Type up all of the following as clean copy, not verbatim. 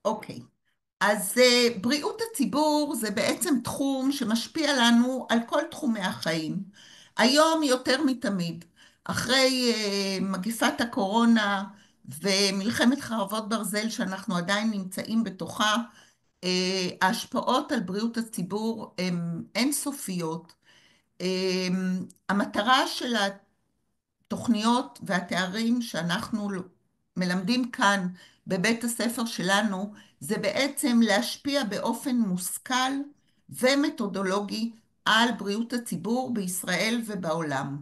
אוקיי. אז בריאות הציבור זה בעצם תחום שמשפיע לנו על כל תחומי החיים. היום יותר מתמיד, אחרי מגפת הקורונה ומלחמת חרבות ברזל שאנחנו עדיין נמצאים בתוכה, ההשפעות על בריאות הציבור הן אינסופיות. המטרה של התוכניות והתארים שאנחנו מלמדים כאן בבית הספר שלנו, זה בעצם להשפיע באופן מושכל ומתודולוגי על בריאות הציבור בישראל ובעולם.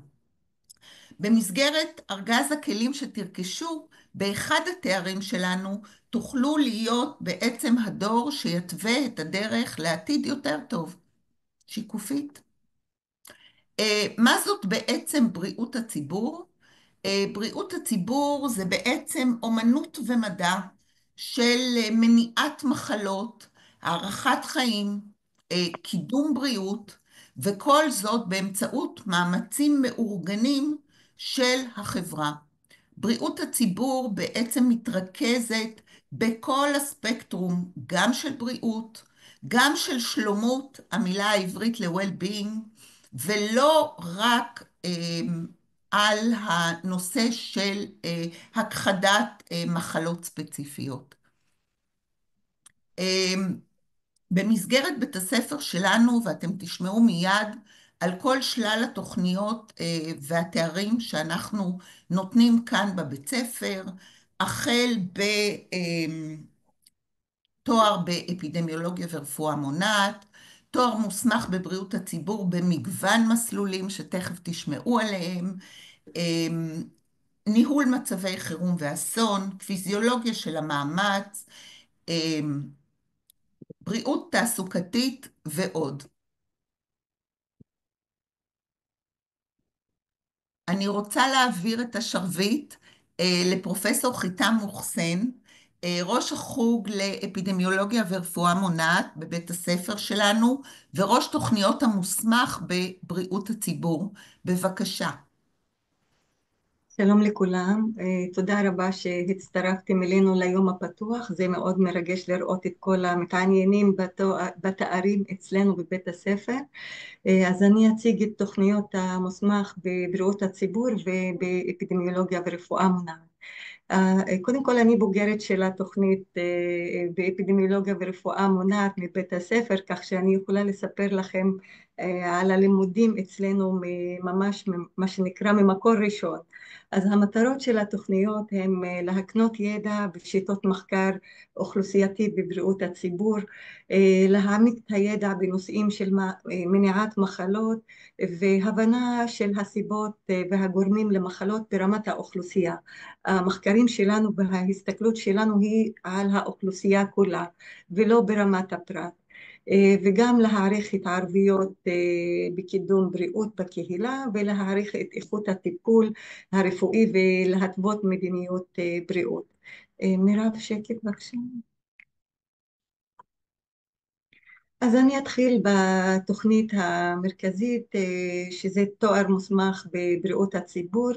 במסגרת ארגז הכלים שתרכשו, באחד התארים שלנו תוכלו להיות בעצם הדור שיתווה את הדרך לעתיד יותר טוב. שיקופית. מה זאת בעצם בריאות הציבור? בריאות הציבור זה בעצם אומנות ומדע של מניעת מחלות, הארכת חיים, קידום בריאות, וכל זאת באמצעות מאמצים מאורגנים של החברה. בריאות הציבור בעצם מתרכזת בכל הספקטרום, גם של בריאות, גם של שלומות, המילה העברית ל-well-being, ולא רק על הנושא של הכחדת מחלות ספציפיות. במסגרת בית הספר שלנו, ואתם תשמעו מיד על כל שלל התוכניות והתארים שאנחנו נותנים כאן בבית ספר, החל בתואר באפידמיולוגיה ורפואה מונעת, תואר מוסמך בבריאות הציבור במגוון מסלולים שתכף תשמעו עליהם, ניהול מצבי חירום ואסון, פיזיולוגיה של המאמץ, בריאות תעסוקתית ועוד. אני רוצה להעביר את השרביט לפרופסור חיתם מוחסן, ראש החוג לאפידמיולוגיה ורפואה מונעת בבית הספר שלנו, וראש תוכניות המוסמך בבריאות הציבור. בבקשה. שלום לכולם, תודה רבה שהצטרפתם אלינו ליום הפתוח. זה מאוד מרגש לראות את כל המתעניינים בתארים אצלנו בבית הספר. אז אני אציג את תוכניות המוסמך בבריאות הציבור ובאפידמיולוגיה ורפואה מונעת. קודם כל אני בוגרת של התוכנית באפידמיולוגיה ורפואה מונעת מבית הספר, כך שאני יכולה לספר לכם על הלימודים אצלנו ממש מה שנקרא ממקור ראשון. אז המטרות של התוכניות הן להקנות ידע בשיטות מחקר אוכלוסייתי בבריאות הציבור, להעמיק את הידע בנושאים של מניעת מחלות והבנה של הסיבות והגורמים למחלות ברמת האוכלוסייה. המחקרים שלנו וההסתכלות שלנו היא על האוכלוסייה כולה ולא ברמת הפרט, וגם להעריך התערבויות בקידום בריאות בקהילה ולהעריך את איכות הטיפול הרפואי ולהתוות מדיניות בריאות. מירב, שקט בבקשה. אז אני אתחיל בתוכנית המרכזית, שזה תואר מוסמך בבריאות הציבור.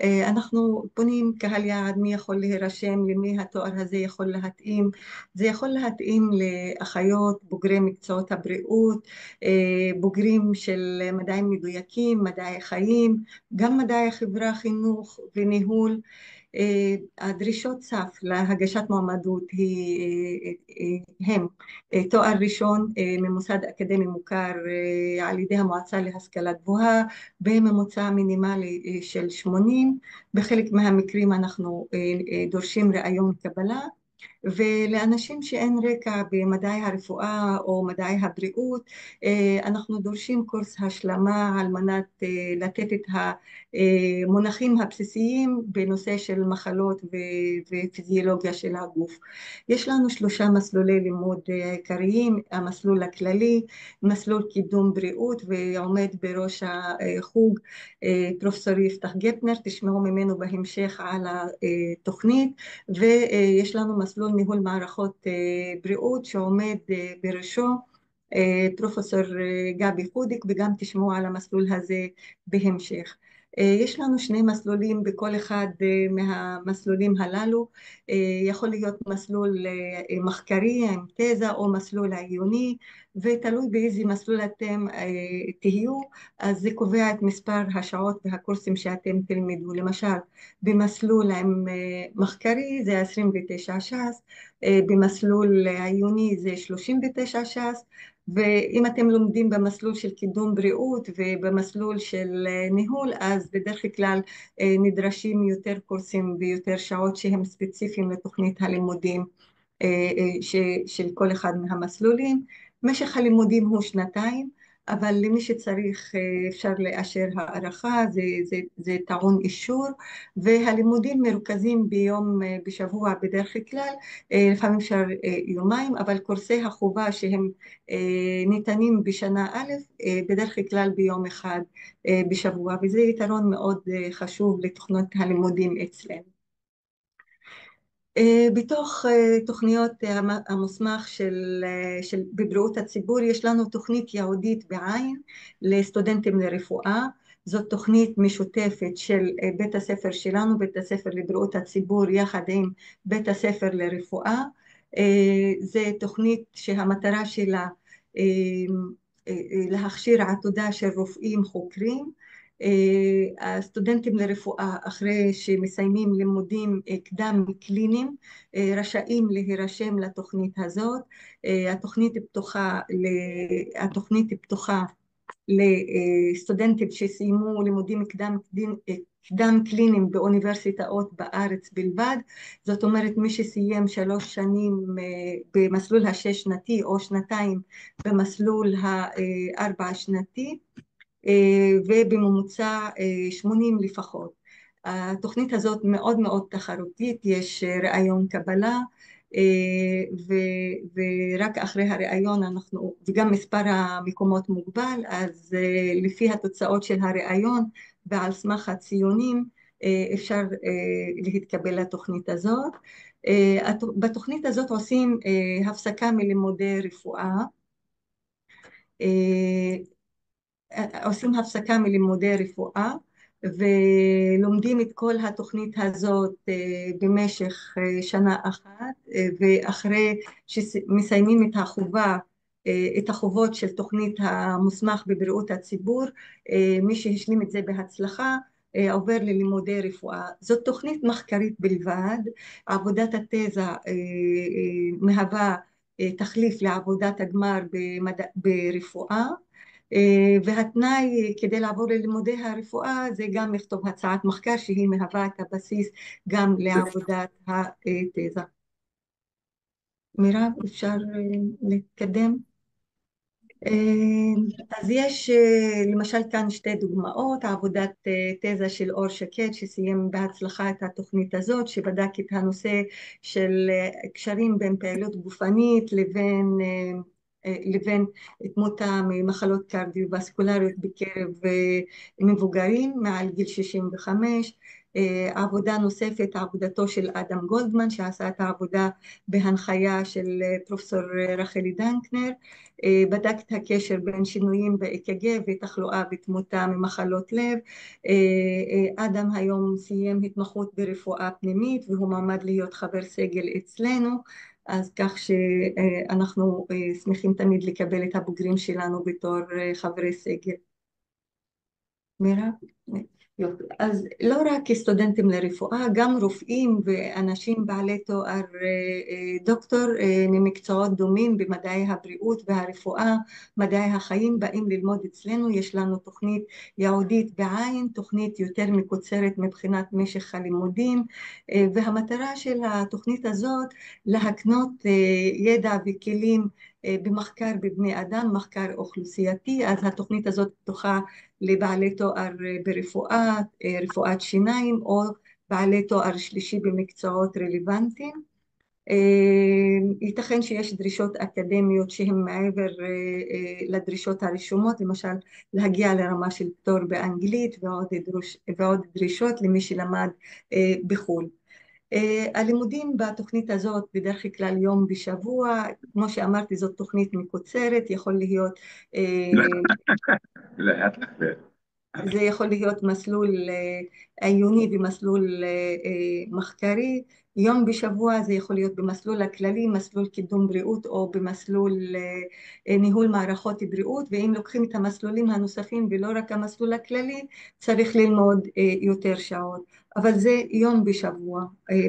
אנחנו פונים קהל יעד, מי יכול להירשם, למי התואר הזה יכול להתאים. זה יכול להתאים לאחיות, בוגרי מקצועות הבריאות, בוגרים של מדעים מדויקים, מדעי חיים, גם מדעי חברה, חינוך וניהול. הדרישות סף להגשת מועמדות הם תואר ראשון ממוסד אקדמי מוכר על ידי המועצה להשכלה גבוהה בממוצע מינימלי של 80. בחלק מהמקרים אנחנו דורשים ראיון קבלה, ולאנשים שאין רקע במדעי הרפואה או מדעי הבריאות אנחנו דורשים קורס השלמה על מנת לתת את המונחים הבסיסיים בנושא של מחלות ופיזיולוגיה של הגוף. יש לנו 3 מסלולי לימוד עיקריים: המסלול הכללי, מסלול קידום בריאות, ועומד בראש החוג פרופסור יפתח גפנר, תשמעו ממנו בהמשך על התוכנית. ויש לנו מסלול ניהול מערכות בריאות שעומד בראשו פרופסור גבי חודיק, וגם תשמעו על המסלול הזה בהמשך. יש לנו שני מסלולים בכל אחד מהמסלולים הללו. יכול להיות מסלול מחקרי עם תזה או מסלול עיוני, ותלוי באיזה מסלול אתם תהיו, אז זה קובע את מספר השעות והקורסים שאתם תלמדו. למשל, במסלול עם מחקרי זה 29 ש"ס, במסלול עיוני זה 39 ש"ס, ואם אתם לומדים במסלול של קידום בריאות ובמסלול של ניהול, אז בדרך כלל נדרשים יותר קורסים ויותר שעות שהם ספציפיים לתוכנית הלימודים של כל אחד מהמסלולים. משך הלימודים הוא שנתיים, אבל למי שצריך אפשר לאשר הערכה, זה טעון אישור, והלימודים מרוכזים ביום בשבוע בדרך כלל, לפעמים אפשר יומיים, אבל קורסי החובה שהם ניתנים בשנה א', בדרך כלל ביום אחד בשבוע, וזה יתרון מאוד חשוב לתוכניות הלימודים אצלנו. בתוך תוכניות המוסמך בבריאות הציבור יש לנו תוכנית ייעודית בעין לסטודנטים לרפואה. זאת תוכנית משותפת של בית הספר שלנו, בית הספר לבריאות הציבור, יחד עם בית הספר לרפואה. זו תוכנית שהמטרה שלה להכשיר עתודה של רופאים חוקרים. הסטודנטים לרפואה אחרי שמסיימים לימודים קדם קליניים רשאים להירשם לתוכנית הזאת. התוכנית פתוחה לסטודנטים שסיימו לימודים קדם קליניים באוניברסיטאות בארץ בלבד. זאת אומרת, מי שסיים 3 שנים במסלול השש שנתי או שנתיים במסלול הארבע שנתי, ובממוצע 80 לפחות. התוכנית הזאת מאוד מאוד תחרותית, יש ראיון קבלה, ורק אחרי הראיון וגם מספר המקומות מוגבל, אז לפי התוצאות של הראיון ועל סמך הציונים אפשר להתקבל לתוכנית הזאת. בתוכנית הזאת עושים הפסקה מלימודי רפואה, עושים הפסקה מלימודי רפואה ולומדים את כל התוכנית הזאת במשך שנה אחת, ואחרי שמסיימים את החובות של תוכנית המוסמך בבריאות הציבור, מי שהשלים את זה בהצלחה עובר ללימודי רפואה. זאת תוכנית מחקרית בלבד. עבודת התזה מהווה תחליף לעבודת הגמר ברפואה, והתנאי כדי לעבור ללימודי הרפואה זה גם לכתוב הצעת מחקר שהיא מהווה את הבסיס גם לעבודת התזה. מירב, אפשר להתקדם? אז יש למשל כאן שתי דוגמאות: עבודת תזה של אור שקד שסיים בהצלחה את התוכנית הזאת, שבדק את הנושא של קשרים בין פעילות גופנית לבין תמותה ממחלות קרדיו-וסקולריות בקרב מבוגרים מעל גיל 65. עבודה נוספת, עבודתו של אדם גולדמן שעשה את העבודה בהנחיה של פרופסור רחלי דנקנר, בדק את הקשר בין שינויים ב-EKG ותחלואה ותמותה ממחלות לב. אדם היום סיים התמחות ברפואה פנימית והוא מועמד להיות חבר סגל אצלנו, אז כך שאנחנו שמחים תמיד לקבל את הבוגרים שלנו בתור חברי סגל. מירב? אז לא רק סטודנטים לרפואה, גם רופאים ואנשים בעלי תואר דוקטור ממקצועות דומים במדעי הבריאות והרפואה, מדעי החיים, באים ללמוד אצלנו. יש לנו תוכנית ייעודית בעין, תוכנית יותר מקוצרת מבחינת משך הלימודים, והמטרה של התוכנית הזאת להקנות ידע וכלים במחקר בבני אדם, מחקר אוכלוסייתי. אז התוכנית הזאת פתוחה לבעלי תואר ברפואה, רפואת שיניים, או בעלי תואר שלישי במקצועות רלוונטיים. ייתכן שיש דרישות אקדמיות שהן מעבר לדרישות הרשומות, למשל להגיע לרמה של פטור באנגלית ועוד דרישות למי שלמד בחו"ל. הלימודים בתוכנית הזאת בדרך כלל יום בשבוע. כמו שאמרתי, זאת תוכנית מקוצרת, יכול להיות لا هات لك זה יכול להיות מסלול עיוני ומסלול מחקרי. יום בשבוע זה יכול להיות במסלול הכללי, מסלול קידום בריאות, או במסלול ניהול מערכות בריאות. ואם לוקחים את המסלולים הנוספים ולא רק המסלול הכללי, צריך ללמוד יותר שעות. אבל זה יום בשבוע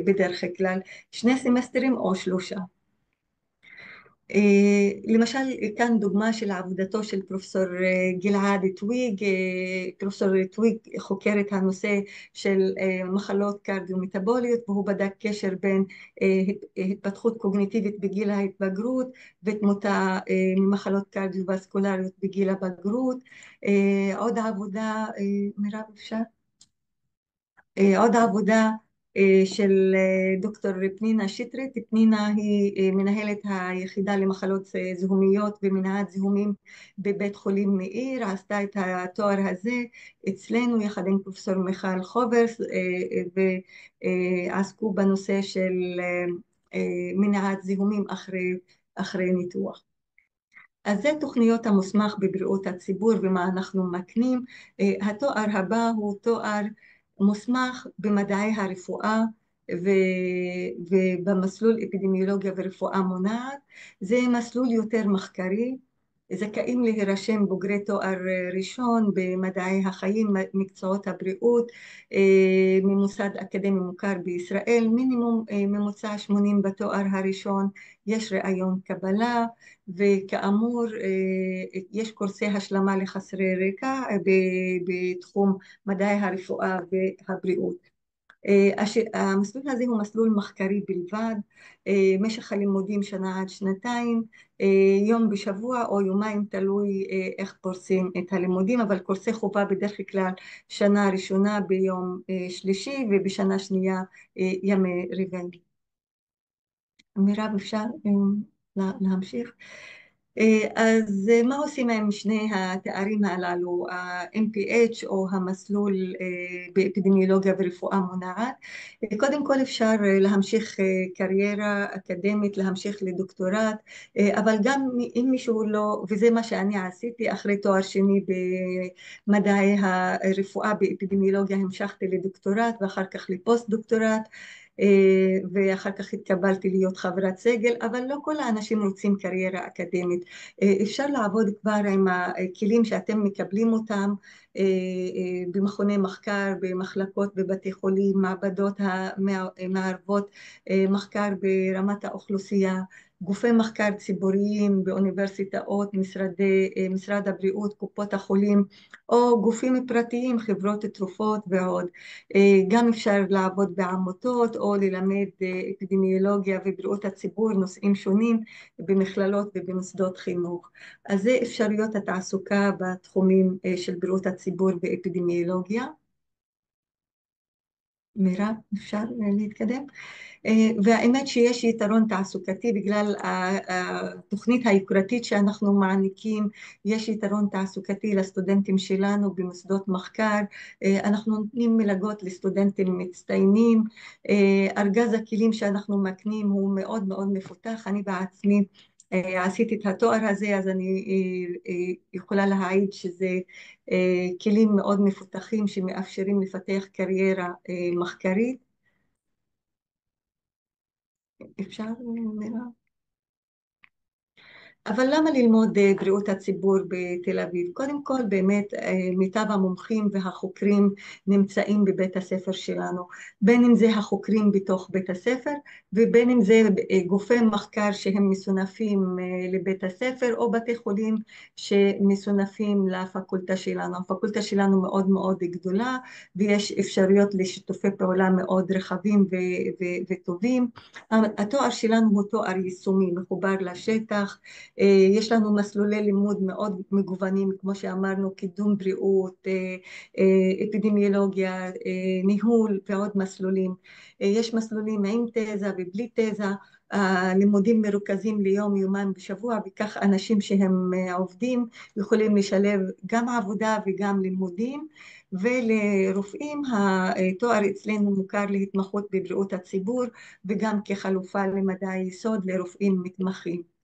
בדרך כלל, 2 סמסטרים או 3. למשל, כאן דוגמה של עבודתו של פרופסור גלעד טוויג. פרופסור טוויג חוקר את הנושא של מחלות קרדיומטבוליות, והוא בדק קשר בין התפתחות קוגניטיבית בגיל ההתבגרות ותמותה ממחלות קרדיו-וסקולריות בגיל הבגרות. עוד עבודה, מירב אפשר? עוד עבודה של דוקטור פנינה שטרית. פנינה היא מנהלת היחידה למחלות זיהומיות ומניעת זיהומים בבית חולים מאיר. עשתה את התואר הזה אצלנו יחד עם פרופסור מיכל חוברס, ועסקו בנושא של מניעת זיהומים אחרי ניתוח. אז זה תוכניות המוסמך בבריאות הציבור ומה אנחנו מקנים. התואר הבא הוא תואר מוסמך במדעי הרפואה ובמסלול אפידמיולוגיה ורפואה מונעת. זה מסלול יותר מחקרי. זכאים להירשם בוגרי תואר ראשון במדעי החיים, מקצועות הבריאות, ממוסד אקדמי מוכר בישראל, מינימום ממוצע 80 בתואר הראשון. יש ראיון קבלה, וכאמור יש קורסי השלמה לחסרי רקע בתחום מדעי הרפואה והבריאות. המסלול הזה הוא מסלול מחקרי בלבד. משך הלימודים 1 עד 2 יום בשבוע או יומיים, תלוי איך פורסים את הלימודים, אבל קורסי חובה בדרך כלל שנה ראשונה ביום שלישי, ובשנה שנייה ימי רביעי. מירב, אפשר להמשיך? אז מה עושים עם שני התארים הללו, ה-MPH או המסלול באפידמיולוגיה ורפואה מונעת? קודם כל אפשר להמשיך קריירה אקדמית, להמשיך לדוקטורט, אבל גם אם מישהו לא, וזה מה שאני עשיתי, אחרי תואר שני במדעי הרפואה באפידמיולוגיה המשכתי לדוקטורט ואחר כך לפוסט דוקטורט, ואחר כך התקבלתי להיות חברת סגל. אבל לא כל האנשים רוצים קריירה אקדמית. אפשר לעבוד כבר עם הכלים שאתם מקבלים אותם במכוני מחקר, במחלקות בבתי חולים, מעבדות המערבות מחקר ברמת האוכלוסייה, גופי מחקר ציבוריים באוניברסיטאות, משרד הבריאות, קופות החולים, או גופים פרטיים, חברות תרופות ועוד. גם אפשר לעבוד בעמותות או ללמד אפידמיולוגיה ובריאות הציבור, נושאים שונים במכללות ובמוסדות חינוך. אז זה אפשרויות התעסוקה בתחומים של בריאות הציבור ואפידמיולוגיה. מירב, אפשר להתקדם? והאמת שיש יתרון תעסוקתי בגלל התוכנית היוקרתית שאנחנו מעניקים. יש יתרון תעסוקתי לסטודנטים שלנו במוסדות מחקר. אנחנו נותנים מלגות לסטודנטים מצטיינים. ארגז הכלים שאנחנו מקנים הוא מאוד מאוד מפותח. אני בעצמי עשיתי את התואר הזה, אז אני יכולה להעיד שזה כלים מאוד מפותחים שמאפשרים לפתח קריירה מחקרית. אפשר, מירב? אבל למה ללמוד בריאות הציבור בתל אביב? קודם כל, באמת מיטב המומחים והחוקרים נמצאים בבית הספר שלנו, בין אם זה החוקרים בתוך בית הספר, ובין אם זה גופי מחקר שהם מסונפים לבית הספר, או בתי חולים שמסונפים לפקולטה שלנו. הפקולטה שלנו מאוד מאוד גדולה, ויש אפשרויות לשיתופי פעולה מאוד רחבים וטובים. התואר שלנו הוא תואר יישומי, מחובר לשטח. יש לנו מסלולי לימוד מאוד מגוונים, כמו שאמרנו, קידום בריאות, אפידמיולוגיה, ניהול ועוד מסלולים. יש מסלולים עם תזה ובלי תזה. הלימודים מרוכזים ליום יומיים בשבוע, וכך אנשים שהם עובדים יכולים לשלב גם עבודה וגם לימודים. ולרופאים התואר אצלנו מוכר להתמחות בבריאות הציבור, וגם כחלופה למדעי יסוד לרופאים מתמחים.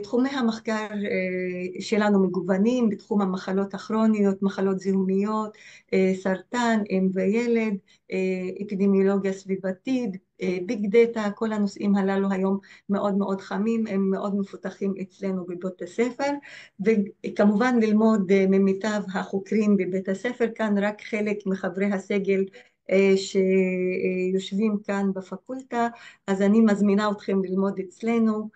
תחומי המחקר שלנו מגוונים בתחום המחלות הכרוניות, מחלות זיהומיות, סרטן, אם וילד, אפידמיולוגיה סביבתית, ביג דאטה. כל הנושאים הללו היום מאוד מאוד חמים, הם מאוד מפותחים אצלנו בבית הספר, וכמובן ללמוד ממיטב החוקרים בבית הספר. כאן רק חלק מחברי הסגל שיושבים כאן בפקולטה, אז אני מזמינה אתכם ללמוד אצלנו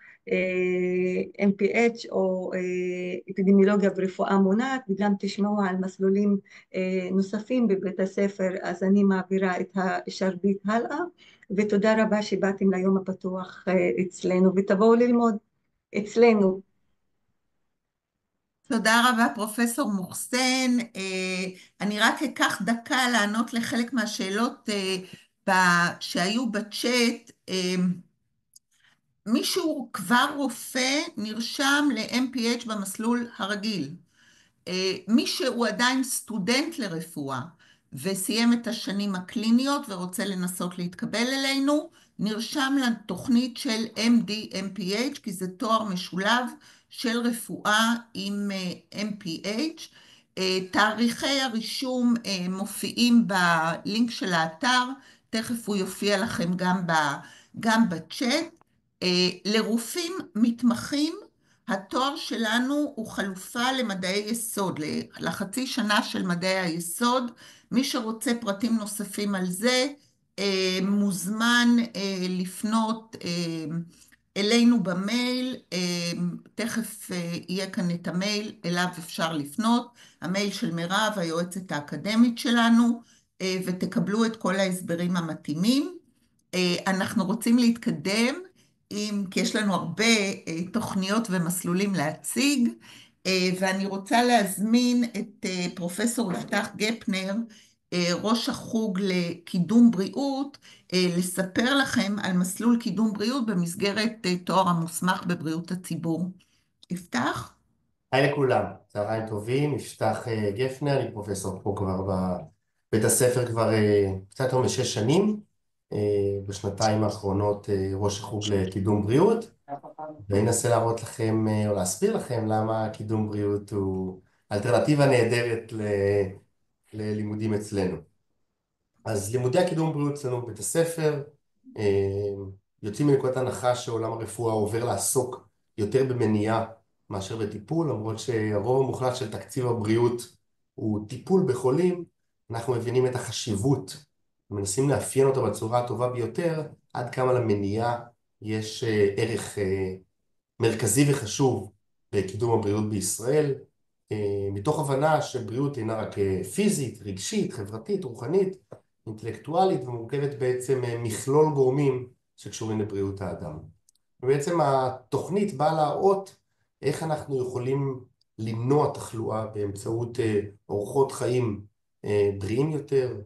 MPH או אפידמיולוגיה ורפואה מונעת, וגם תשמעו על מסלולים נוספים בבית הספר. אז אני מעבירה את השרביט הלאה, ותודה רבה שבאתם ליום הפתוח אצלנו, ותבואו ללמוד אצלנו. תודה רבה, פרופסור מוחסן. אני רק אקח דקה לענות לחלק מהשאלות שהיו בצ'אט. מישהו כבר רופא נרשם ל-MPH במסלול הרגיל. מי שהוא עדיין סטודנט לרפואה וסיים את השנים הקליניות ורוצה לנסות להתקבל אלינו, נרשם לתוכנית של MD-MPH, כי זה תואר משולב של רפואה עם MPH. תאריכי הרישום מופיעים בלינק של האתר, תכף הוא יופיע לכם גם בצ'אט. לרופאים מתמחים, התואר שלנו הוא חלופה למדעי יסוד, לחצי שנה של מדעי היסוד. מי שרוצה פרטים נוספים על זה, מוזמן לפנות אלינו במייל. תכף יהיה כאן את המייל, אליו אפשר לפנות, המייל של מירב, היועצת האקדמית שלנו, ותקבלו את כל ההסברים המתאימים. אנחנו רוצים להתקדם, כי יש לנו הרבה תוכניות ומסלולים להציג, ואני רוצה להזמין את פרופסור יפתח גפנר, ראש החוג לקידום בריאות, לספר לכם על מסלול קידום בריאות במסגרת תואר המוסמך בבריאות הציבור. יפתח? היי לכולם, צהריים טובים. יפתח גפנר, אני פרופסור פה כבר בבית הספר כבר קצת יותר מ6 שנים. בשנתיים האחרונות ראש החוג לקידום בריאות, ואני אנסה להראות לכם או להסביר לכם למה קידום בריאות הוא אלטרנטיבה נהדרת ללימודים אצלנו. אז לימודי הקידום בריאות אצלנו בבית הספר יוצאים מנקודת הנחה שעולם הרפואה עובר לעסוק יותר במניעה מאשר בטיפול, למרות שהרוב המוחלט של תקציב הבריאות הוא טיפול בחולים. אנחנו מבינים את החשיבות, מנסים לאפיין אותה בצורה הטובה ביותר, עד כמה למניעה יש ערך מרכזי וחשוב בקידום הבריאות בישראל, מתוך הבנה שבריאות אינה רק פיזית, רגשית, חברתית, רוחנית, אינטלקטואלית, ומורכבת בעצם מכלול גורמים שקשורים לבריאות האדם. ובעצם התוכנית באה להראות איך אנחנו יכולים למנוע תחלואה באמצעות אורחות חיים בריאים יותר,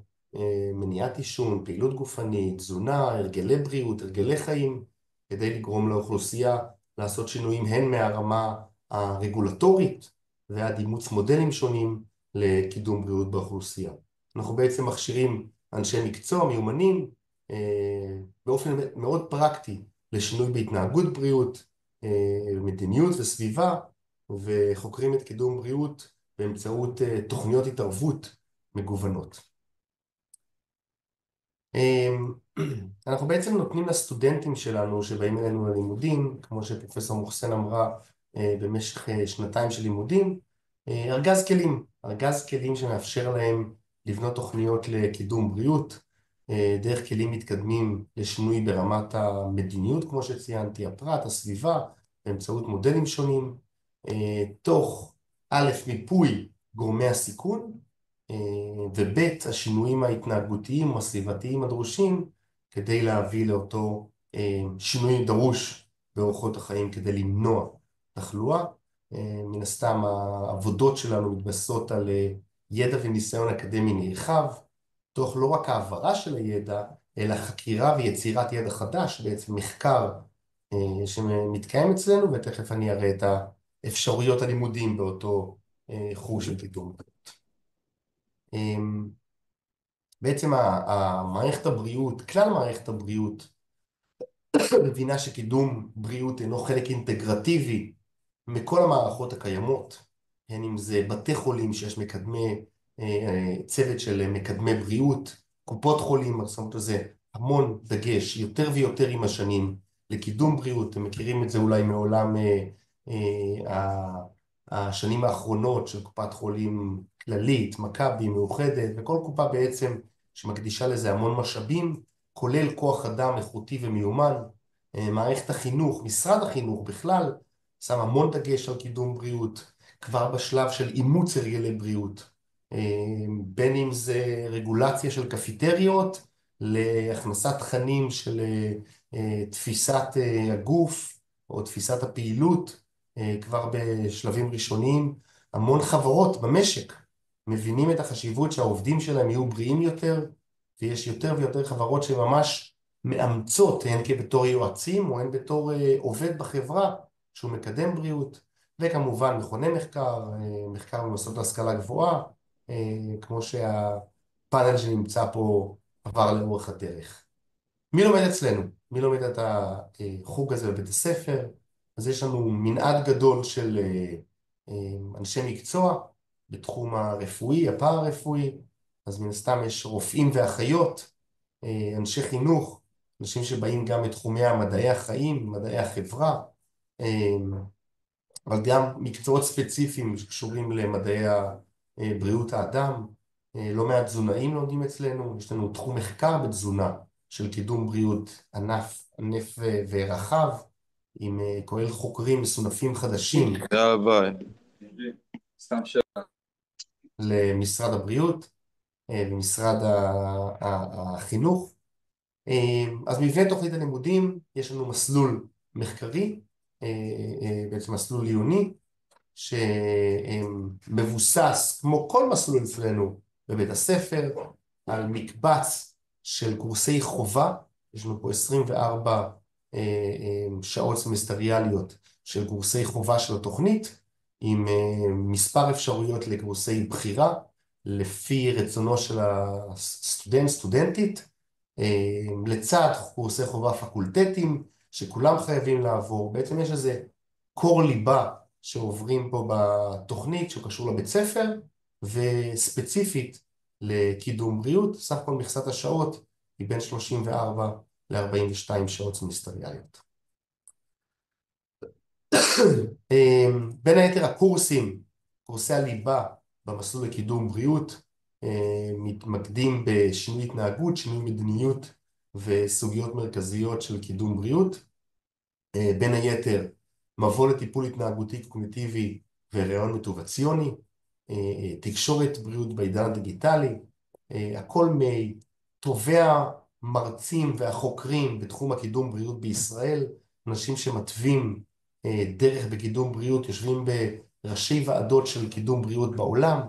מניעת עישון, פעילות גופנית, תזונה, הרגלי בריאות, הרגלי חיים, כדי לגרום לאוכלוסייה לעשות שינויים הן מהרמה הרגולטורית ועד אימוץ מודלים שונים לקידום בריאות באוכלוסייה. אנחנו בעצם מכשירים אנשי מקצוע מיומנים באופן מאוד פרקטי לשינוי בהתנהגות בריאות, מדיניות וסביבה, וחוקרים את קידום בריאות באמצעות תוכניות התערבות מגוונות. אנחנו בעצם נותנים לסטודנטים שלנו שבאים אלינו ללימודים, כמו שפרופסור מוחסן אמרה, במשך שנתיים של לימודים, ארגז כלים שמאפשר להם לבנות תוכניות לקידום בריאות, דרך כלים מתקדמים לשינוי ברמת המדיניות, כמו שציינתי, הפרט, הסביבה, באמצעות מודלים שונים, תוך א', מיפוי גורמי הסיכון, וב', השינויים ההתנהגותיים או הסביבתיים הדרושים, כדי להביא לאותו שינוי דרוש באורחות החיים כדי למנוע תחלואה. מן הסתם העבודות שלנו מתבססות על ידע וניסיון אקדמי נרחב, תוך לא רק העברה של הידע, אלא חקירה ויצירת ידע חדש, בעצם מחקר שמתקיים אצלנו, ותכף אני אראה את האפשרויות הלימודים באותו חוג של קידום בריאות. בעצם מערכת הבריאות, כלל מערכת הבריאות, מבינה שקידום בריאות אינו חלק אינטגרטיבי מכל המערכות הקיימות, הן אם זה בתי חולים שיש צוות של מקדמי בריאות, קופות חולים, שמות על זה המון דגש, יותר ויותר עם השנים, לקידום בריאות. אתם מכירים את זה אולי מעולם השנים האחרונות של קופת חולים כללית, מכבי, מאוחדת, וכל קופה בעצם שמקדישה לזה המון משאבים, כולל כוח אדם איכותי ומיומן. מערכת החינוך, משרד החינוך בכלל, שם המון דגש על קידום בריאות, כבר בשלב של אימוץ הרגלי בריאות, בין אם זה רגולציה של קפיטריות, להכנסת תכנים של תפיסת הגוף או תפיסת הפעילות, כבר בשלבים ראשוניים. המון חברות במשק מבינים את החשיבות שהעובדים שלהם יהיו בריאים יותר, ויש יותר ויותר חברות שממש מאמצות, הן כבתור יועצים או הן בתור עובד בחברה שהוא מקדם בריאות. וכמובן מכוני מחקר, מחקר במוסדות להשכלה גבוהה, כמו שהפאנל שנמצא פה עבר לאורך הדרך. מי לומד אצלנו? מי לומד את החוג הזה בבית הספר? אז יש לנו מנעד גדול של אנשי מקצוע בתחום הרפואי, הפארה-רפואי, אז מן הסתם יש רופאים ואחיות, אנשי חינוך, אנשים שבאים גם מתחומי מדעי החיים, מדעי החברה, אבל גם מקצועות ספציפיים שקשורים למדעי בריאות האדם. לא מעט תזונאים לומדים אצלנו, יש לנו תחום מחקר בתזונה של קידום בריאות ענף ורחב, עם כולל חוקרים מסונפים חדשים למשרד הבריאות ומשרד החינוך. אז מבנה תוכנית הלימודים, יש לנו מסלול מחקרי, בעצם מסלול עיוני, שמבוסס, כמו כל מסלול אצלנו בבית הספר, על מקבץ של קורסי חובה. יש לנו פה 24 שעות סמסטריאליות של קורסי חובה של התוכנית, עם מספר אפשרויות לקורסי בחירה, לפי רצונו של סטודנטית, לצד קורסי חובה פקולטטיים, שכולם חייבים לעבור. בעצם יש איזה קור ליבה שעוברים פה בתוכנית שקשור לבית ספר, וספציפית לקידום בריאות. סך כל מכסת השעות היא בין 34 ל-42 שעות סמסטריאליות. בין היתר הקורסים, קורסי הליבה במסלול לקידום בריאות, מתמקדים בשינוי התנהגות, שינוי מדיניות וסוגיות מרכזיות של קידום בריאות. בין היתר מבוא לטיפול התנהגותי קוגניטיבי והיריון מוטיבציוני, תקשורת בריאות בעידן הדיגיטלי, הכל מטובי המרצים והחוקרים בתחום הקידום בריאות בישראל, אנשים שמתווים דרך בקידום בריאות, יושבים בראשי ועדות של קידום בריאות בעולם,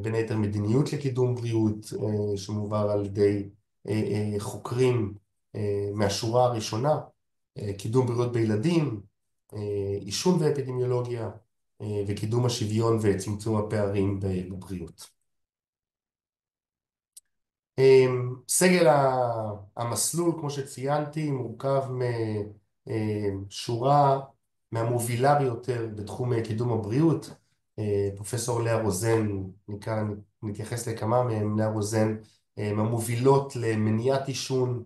בין היתר מדיניות לקידום בריאות שמובל על ידי חוקרים מהשורה הראשונה, קידום בריאות בילדים, עישון ואפידמיולוגיה, וקידום השוויון וצמצום הפערים בבריאות. סגל המסלול, כמו שציינתי, מורכב משורה מהמובילה ביותר בתחום קידום הבריאות. פרופסור לאה רוזן, מכאן נתייחס לכמה מהם. לאה רוזן מהמובילות למניעת עישון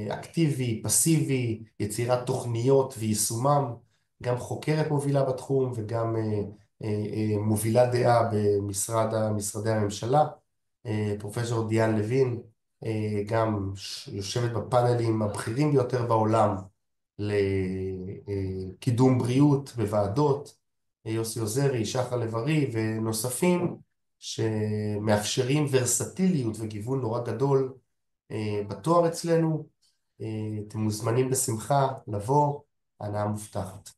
אקטיבי, פסיבי, יצירת תוכניות ויישומם, גם חוקרת מובילה בתחום וגם מובילה דעה במשרדי הממשלה. פרופסור דיאן לוין גם יושבת בפאנלים הבכירים ביותר בעולם לקידום בריאות בוועדות, יוסי עוזרי, שחר לב-ארי ונוספים, שמאפשרים ורסטיליות וגיוון נורא גדול בתואר אצלנו. אתם מוזמנים בשמחה לבוא, הנאה מובטחת.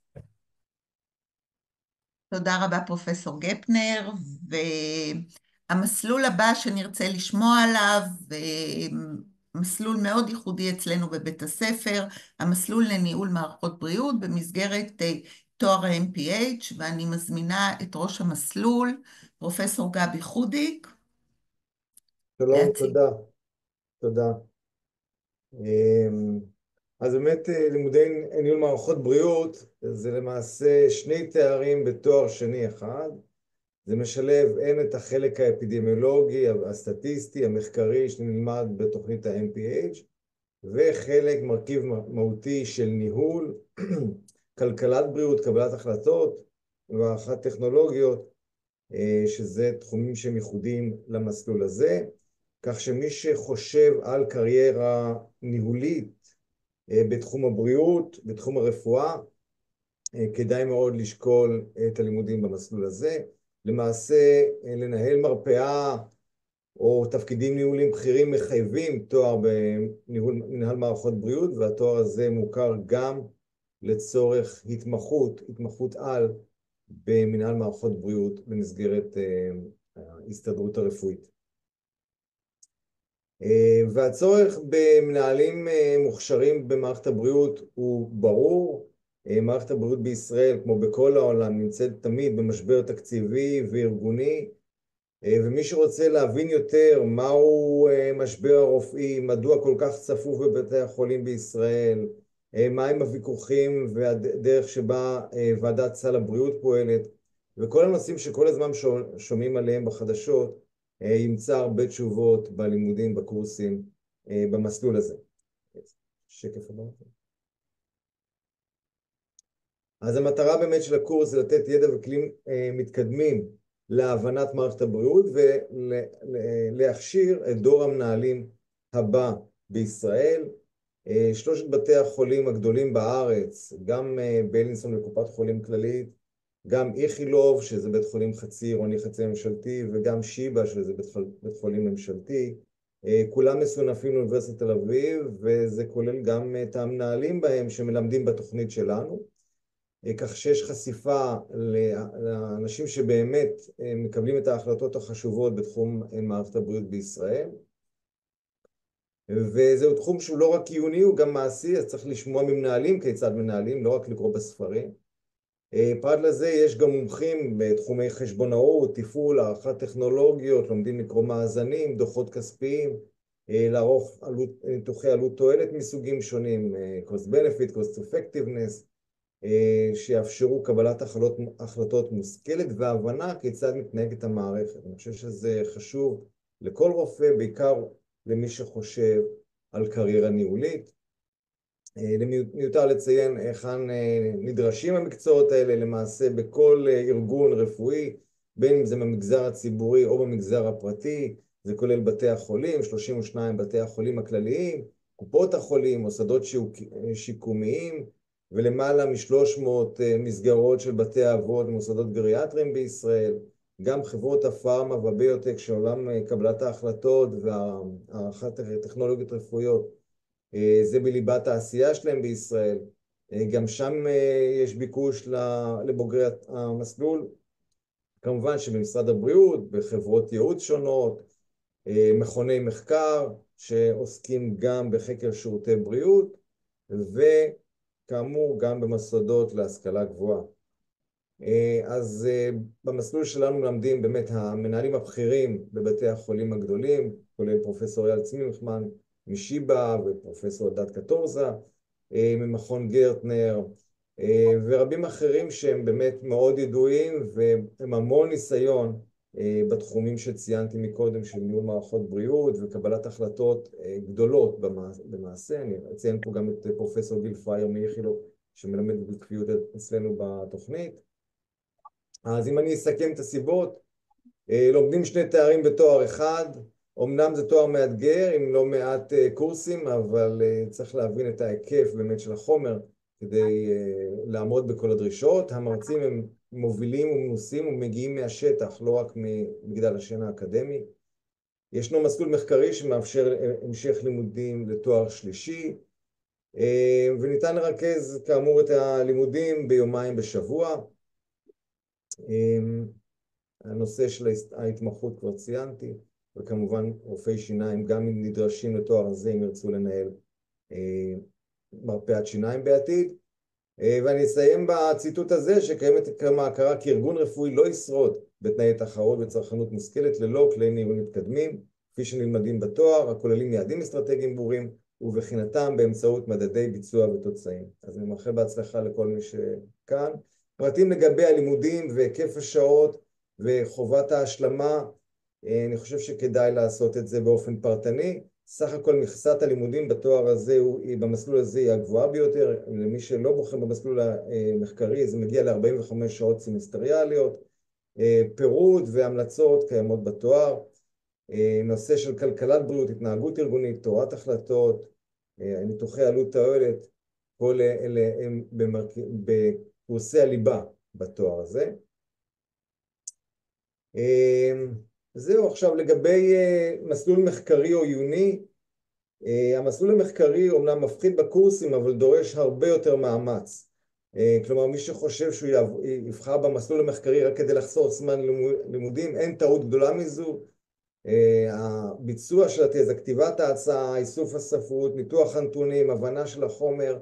תודה רבה פרופסור גפנר, והמסלול הבא שנרצה לשמוע עליו, מסלול מאוד ייחודי אצלנו בבית הספר, המסלול לניהול מערכות בריאות במסגרת תואר ה-MPH, ואני מזמינה את ראש המסלול, פרופסור גבי חודיק. שלום, תודה. תודה. אז באמת לימודי ניהול מערכות בריאות זה למעשה 2 תארים בתואר שני אחד. זה משלב הן את החלק האפידמיולוגי, הסטטיסטי, המחקרי שנלמד בתוכנית ה-MPH, וחלק מרכיב מהותי של ניהול, כלכלת בריאות, קבלת החלטות והערכת טכנולוגיות, שזה תחומים שהם ייחודיים למסלול הזה, כך שמי שחושב על קריירה ניהולית בתחום הבריאות, בתחום הרפואה, כדאי מאוד לשקול את הלימודים במסלול הזה. למעשה, לנהל מרפאה או תפקידים ניהוליים בכירים מחייבים תואר במנהל מערכות בריאות, והתואר הזה מוכר גם לצורך התמחות על במנהל מערכות בריאות במסגרת ההסתדרות הרפואית. והצורך במנהלים מוכשרים במערכת הבריאות הוא ברור. מערכת הבריאות בישראל, כמו בכל העולם, נמצאת תמיד במשבר תקציבי וארגוני, ומי שרוצה להבין יותר מהו משבר הרופאים, מדוע כל כך צפוף בבתי החולים בישראל, מהם הוויכוחים והדרך שבה ועדת סל הבריאות פועלת, וכל הנושאים שכל הזמן שומעים עליהם בחדשות, ימצא הרבה תשובות בלימודים, בקורסים, במסלול הזה. שקף הבא. אז המטרה באמת של הקורס זה לתת ידע וכלים מתקדמים להבנת מערכת הבריאות ולהכשיר את דור המנהלים הבא בישראל. 3 בתי החולים הגדולים בארץ, גם בילינסון וקופת חולים כללית, גם איכילוב, שזה בית חולים חצי עירוני חצי ממשלתי, וגם שיבא, שזה בית חולים ממשלתי, כולם מסונפים לאוניברסיטת תל אביב, וזה כולל גם את המנהלים בהם שמלמדים בתוכנית שלנו, כך שיש חשיפה לאנשים שבאמת מקבלים את ההחלטות החשובות בתחום מערכת הבריאות בישראל. וזהו תחום שהוא לא רק עיוני, הוא גם מעשי, אז צריך לשמוע ממנהלים כיצד מנהלים, לא רק לקרוא בספרים. פרט לזה יש גם מומחים בתחומי חשבונאות, תפעול, הערכת טכנולוגיות, לומדים לקרוא מאזנים, דוחות כספיים, לערוך ניתוחי עלות תועלת מסוגים שונים, cost benefit, cost effectiveness, שיאפשרו קבלת החלטות מושכלת והבנה כיצד מתנהגת המערכת. אני חושב שזה חשוב לכל רופא, בעיקר למי שחושב על קריירה ניהולית. מיותר לציין היכן נדרשים המקצועות האלה למעשה בכל ארגון רפואי, בין אם זה במגזר הציבורי או במגזר הפרטי. זה כולל בתי החולים, 32 בתי החולים הכלליים, קופות החולים, מוסדות שיקומיים, ולמעלה מ300 מסגרות של בתי אבות ומוסדות גריאטריים בישראל. גם חברות הפארמה והביוטק שעולם קבלת ההחלטות והערכת טכנולוגיות רפואיות, זה בליבת העשייה שלהם בישראל. גם שם יש ביקוש לבוגרי המסלול. כמובן שבמשרד הבריאות, בחברות ייעוץ שונות, מכוני מחקר שעוסקים גם בחקר שירותי בריאות, וכאמור גם במוסדות להשכלה גבוהה. אז במסלול שלנו מלמדים באמת המנהלים הבכירים בבתי החולים הגדולים, כולל פרופסור אייל צמחמן משיבא ופרופסור אלדד קטורזה ממכון גרטנר, ורבים אחרים שהם באמת מאוד ידועים והם המון ניסיון בתחומים שציינתי מקודם של ניהול מערכות בריאות וקבלת החלטות גדולות במעשה. אני אציין פה גם את פרופסור גיל פרייר מאיכילוב שמלמד בקביעות אצלנו בתוכנית. אז אם אני אסכם את הסיבות, לומדים 2 תארים בתואר אחד, אמנם זה תואר מאתגר עם לא מעט קורסים, אבל צריך להבין את ההיקף באמת של החומר כדי לעמוד בכל הדרישות. המרצים הם מובילים ומנוסים ומגיעים מהשטח, לא רק מגדל השן האקדמי. ישנו מסלול מחקרי שמאפשר המשך לימודים לתואר שלישי, וניתן לרכז כאמור את הלימודים ביומיים בשבוע. הנושא של ההתמחות כבר ציינתי, וכמובן רופאי שיניים גם אם נדרשים לתואר הזה אם ירצו לנהל מרפאת שיניים בעתיד. ואני אסיים בציטוט הזה שקיימת כמה הכרה כי ארגון רפואי לא ישרוד בתנאי תחרות וצרכנות מושכלת ללא כלי ניהול מתקדמים כפי שנלמדים בתואר, הכוללים יעדים אסטרטגיים ברורים ובחינתם באמצעות מדדי ביצוע ותוצאים. אז אני מאחל בהצלחה לכל מי שכאן. פרטים לגבי הלימודים והיקף השעות וחובת ההשלמה, אני חושב שכדאי לעשות את זה באופן פרטני. סך הכל מכסת הלימודים בתואר הזה, במסלול הזה, היא הגבוהה ביותר. למי שלא בוחר במסלול המחקרי, זה מגיע ל-45 שעות סמסטריאליות. פירוט והמלצות קיימות בתואר. נושא של כלכלת בריאות, התנהגות ארגונית, תורת החלטות, ניתוחי עלות תועלת, כל אלה הם בקורסי הליבה בתואר הזה. זהו, עכשיו לגבי מסלול מחקרי או עיוני, המסלול המחקרי אומנם מפחית בקורסים, אבל דורש הרבה יותר מאמץ. כלומר, מי שחושב שהוא יבחר במסלול המחקרי רק כדי לחסוך זמן לימודים, אין טעות גדולה מזו. הביצוע של התזה, כתיבת ההצעה, איסוף הספרות, ניתוח הנתונים, הבנה של החומר,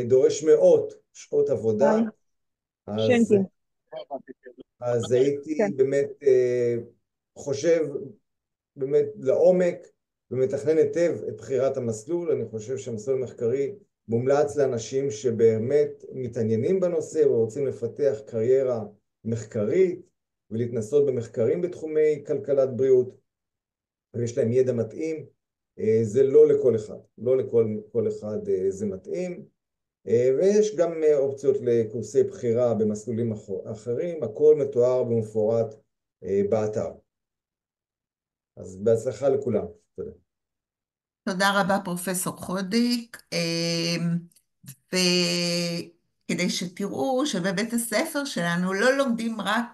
דורש מאות שעות עבודה. אז הייתי באמת חושב באמת לעומק ומתכנן היטב את בחירת המסלול. אני חושב שהמסלול המחקרי מומלץ לאנשים שבאמת מתעניינים בנושא ורוצים לפתח קריירה מחקרית ולהתנסות במחקרים בתחומי כלכלת בריאות, ויש להם ידע מתאים. זה לא לכל אחד, לא לכל אחד זה מתאים. ויש גם אופציות לקורסי בחירה במסלולים אחרים, הכל מתואר במפורט באתר. אז בהצלחה לכולם. תודה. תודה רבה פרופסור חודיק, וכדי שתראו שבבית הספר שלנו לא לומדים רק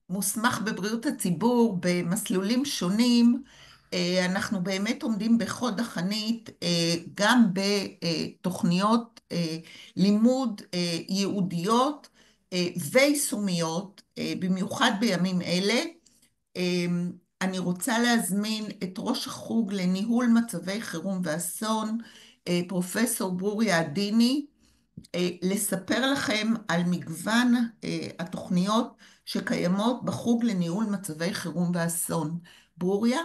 מוסמך בבריאות הציבור במסלולים שונים, אנחנו באמת עומדים בחוד החנית גם בתוכניות לימוד ייעודיות ויישומיות, במיוחד בימים אלה. אני רוצה להזמין את ראש החוג לניהול מצבי חירום ואסון, פרופסור ברוריה עדיני, לספר לכם על מגוון התוכניות שקיימות בחוג לניהול מצבי חירום ואסון. ברוריה?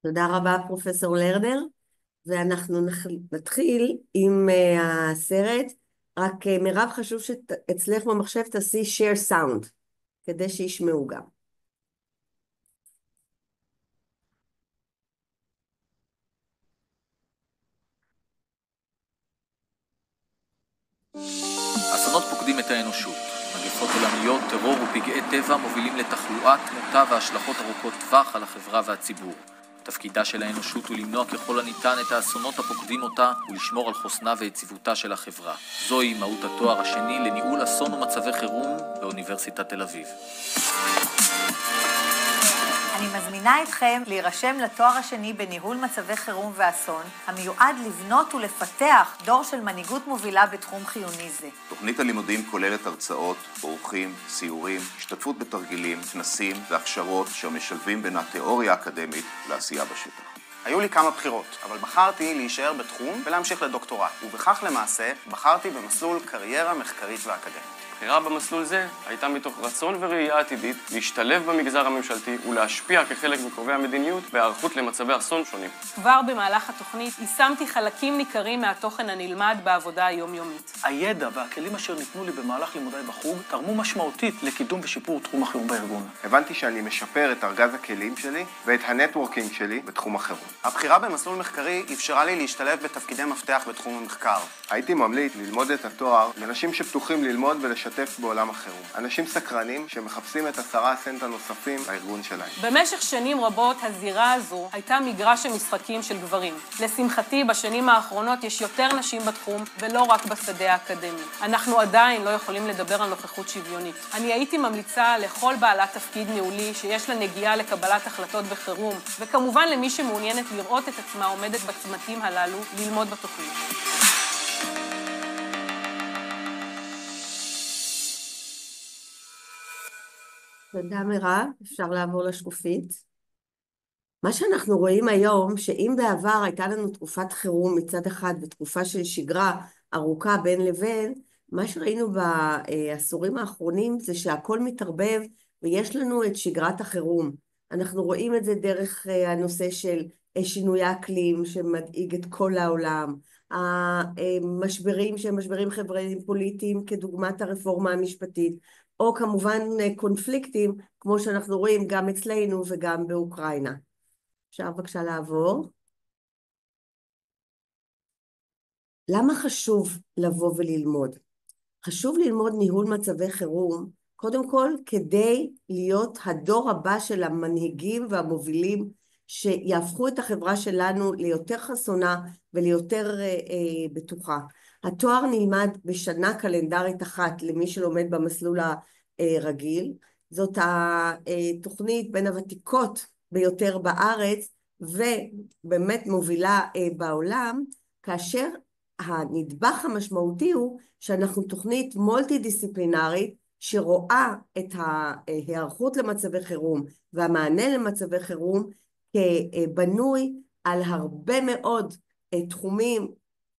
תודה רבה פרופסור לרנר, ואנחנו נתחיל עם הסרט. רק מירב, חשוב שאצלך במחשב תעשי share sound, כדי שישמעו גם. אסונות פוקדים את האנושות. מגפות עולמיות, טרור ופגעי טבע מובילים לתחלואה, תמותה והשלכות ארוכות טווח על החברה והציבור. תפקידה של האנושות הוא למנוע ככל הניתן את האסונות הפוקדים אותה ולשמור על חוסנה ויציבותה של החברה. זוהי מהות התואר השני לניהול אסון ומצבי חירום באוניברסיטת תל אביב. אני מזמינה אתכם להירשם לתואר השני בניהול מצבי חירום ואסון, המיועד לבנות ולפתח דור של מנהיגות מובילה בתחום חיוני זה. תוכנית הלימודים כוללת הרצאות, אורחים, סיורים, השתתפות בתרגילים, כנסים והכשרות שמשלבים בין התיאוריה האקדמית לעשייה בשטח. היו לי כמה בחירות, אבל בחרתי להישאר בתחום ולהמשיך לדוקטורט, ובכך למעשה בחרתי במסלול קריירה מחקרית ואקדמית. הבחירה במסלול זה הייתה מתוך רצון וראייה עתידית להשתלב במגזר הממשלתי ולהשפיע כחלק מקובעי המדיניות בהיערכות למצבי אסון שונים. כבר במהלך התוכנית יישמתי חלקים ניכרים מהתוכן הנלמד בעבודה היומיומית. הידע והכלים אשר ניתנו לי במהלך לימודיי בחוג תרמו משמעותית לקידום ושיפור תחום החירום בארגון. הבנתי שאני משפר את ארגז הכלים שלי ואת הנטוורקינג שלי בתחום החירום. הבחירה במסלול מחקרי אפשרה לי להשתלב בתפקידי מפתח בתחום המחקר. הייתי ממליץ ללמוד את התואר לאנשים שפתוחים ללמוד ולשתף בעולם החירום. אנשים סקרנים שמחפשים את 10 סנט הנוספים לארגון שלהם. במשך שנים רבות הזירה הזו הייתה מגרש המשחקים של גברים. לשמחתי בשנים האחרונות יש יותר נשים בתחום ולא רק בשדה האקדמי. אנחנו עדיין לא יכולים לדבר על נוכחות שוויונית. אני הייתי ממליצה לכל בעלת תפקיד ניהולי שיש לה נגיעה לקבלת החלטות בחירום, וכמובן למי שמעוניינת לראות את עצמה עומדת בצמתים הללו, ללמוד בתוכנית. תודה מירב, אפשר לעבור לשקופית. מה שאנחנו רואים היום, שאם בעבר הייתה לנו תקופת חירום מצד אחד ותקופה של שגרה ארוכה בין לבין, מה שראינו בעשורים האחרונים זה שהכל מתערבב ויש לנו את שגרת החירום. אנחנו רואים את זה דרך הנושא של שינוי האקלים שמדאיג את כל העולם, המשברים שהם משברים חברתיים פוליטיים כדוגמת הרפורמה המשפטית, או כמובן קונפליקטים כמו שאנחנו רואים גם אצלנו וגם באוקראינה. אפשר בבקשה לעבור. למה חשוב לבוא וללמוד? חשוב ללמוד ניהול מצבי חירום, קודם כל כדי להיות הדור הבא של המנהיגים והמובילים שיהפכו את החברה שלנו ליותר חסונה וליותר בטוחה. התואר נלמד בשנה קלנדרית אחת למי שלומד במסלול הרגיל. זאת התוכנית בין הוותיקות ביותר בארץ ובאמת מובילה בעולם, כאשר הנדבך המשמעותי הוא שאנחנו תוכנית מולטי דיסציפלינרית שרואה את ההיערכות למצבי חירום והמענה למצבי חירום כבנוי על הרבה מאוד תחומים,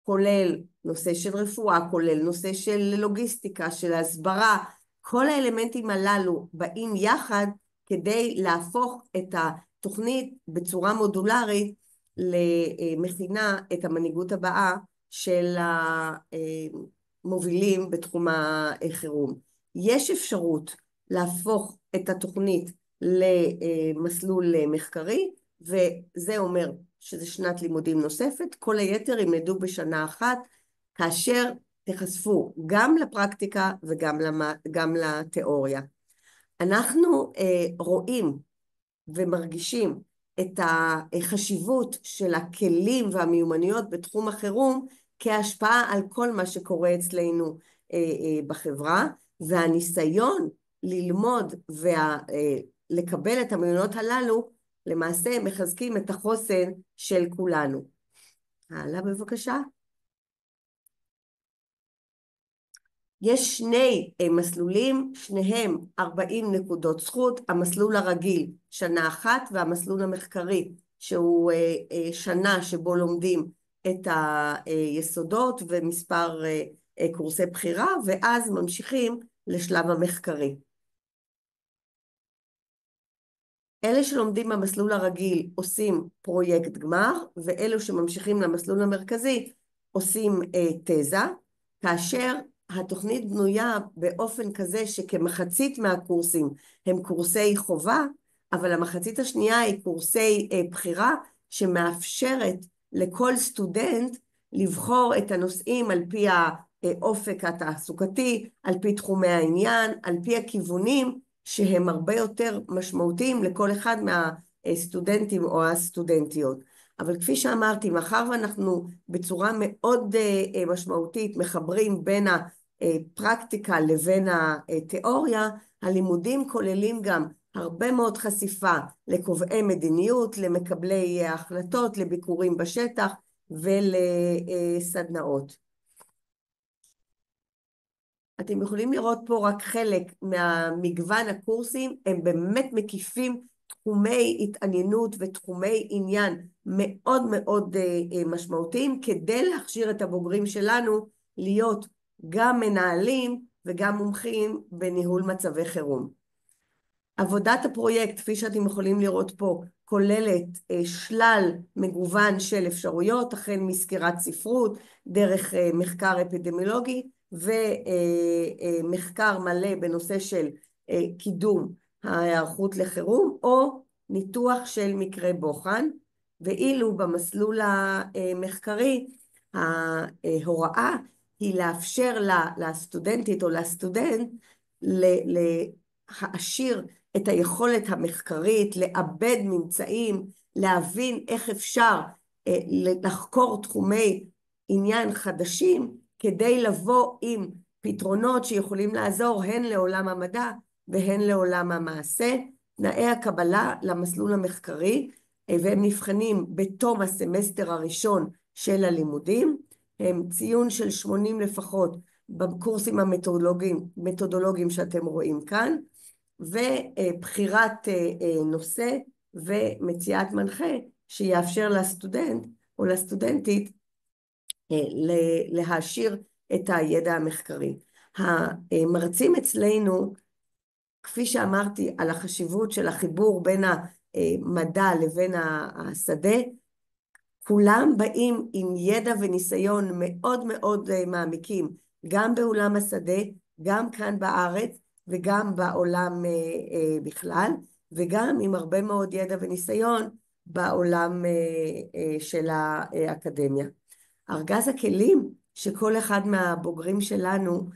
כולל נושא של רפואה, כולל נושא של לוגיסטיקה, של הסברה. כל האלמנטים הללו באים יחד כדי להפוך את התוכנית בצורה מודולרית למכינה את המנהיגות הבאה של המובילים בתחום החירום. יש אפשרות להפוך את התוכנית למסלול מחקרי, וזה אומר שזה שנת לימודים נוספת. כל היתר ילמדו בשנה אחת, כאשר תחשפו גם לפרקטיקה וגם לתיאוריה. אנחנו רואים ומרגישים את החשיבות של הכלים והמיומנויות בתחום החירום כהשפעה על כל מה שקורה אצלנו בחברה, והניסיון ללמוד ולקבל את המיומנויות הללו למעשה מחזקים את החוסן של כולנו. הלאה בבקשה. יש שני מסלולים, שניהם 40 נקודות זכות, המסלול הרגיל שנה אחת והמסלול המחקרי שהוא שנה שבו לומדים את היסודות ומספר קורסי בחירה, ואז ממשיכים לשלב המחקרי. אלה שלומדים במסלול הרגיל עושים פרויקט גמר, ואלו שממשיכים למסלול המרכזי עושים תזה, כאשר התוכנית בנויה באופן כזה שכמחצית מהקורסים הם קורסי חובה, אבל המחצית השנייה היא קורסי בחירה שמאפשרת לכל סטודנט לבחור את הנושאים על פי האופק התעסוקתי, על פי תחומי העניין, על פי הכיוונים שהם הרבה יותר משמעותיים לכל אחד מהסטודנטים או הסטודנטיות. אבל כפי שאמרתי, מאחר ואנחנו בצורה מאוד משמעותית מחברים בין הפרקטיקה לבין התיאוריה, הלימודים כוללים גם הרבה מאוד חשיפה לקובעי מדיניות, למקבלי החלטות, לביקורים בשטח ולסדנאות. אתם יכולים לראות פה רק חלק מהמגוון הקורסים, הם באמת מקיפים תחומי התעניינות ותחומי עניין מאוד מאוד משמעותיים, כדי להכשיר את הבוגרים שלנו להיות גם מנהלים וגם מומחים בניהול מצבי חירום. עבודת הפרויקט, כפי שאתם יכולים לראות פה, כוללת שלל מגוון של אפשרויות, החל מסקירת ספרות, דרך מחקר אפידמיולוגי, ומחקר מלא בנושא של קידום ההיערכות לחירום, או ניתוח של מקרה בוחן. ואילו במסלול המחקרי, ההוראה היא לאפשר לסטודנטית או לסטודנט להעשיר את היכולת המחקרית, לעבד ממצאים, להבין איך אפשר לחקור תחומי עניין חדשים, כדי לבוא עם פתרונות שיכולים לעזור הן לעולם המדע והן לעולם המעשה. תנאי הקבלה למסלול המחקרי, והם נבחנים בתום הסמסטר הראשון של הלימודים, הם ציון של 80 לפחות בקורסים המתודולוגיים שאתם רואים כאן, ובחירת נושא ומציאת מנחה שיאפשר לסטודנט או לסטודנטית להעשיר את הידע המחקרי. המרצים אצלנו, כפי שאמרתי על החשיבות של החיבור בין המדע לבין השדה, כולם באים עם ידע וניסיון מאוד מאוד מעמיקים, גם בעולם השדה, גם כאן בארץ וגם בעולם בכלל, וגם עם הרבה מאוד ידע וניסיון בעולם של האקדמיה. ארגז הכלים שכל אחד מהבוגרים שלנו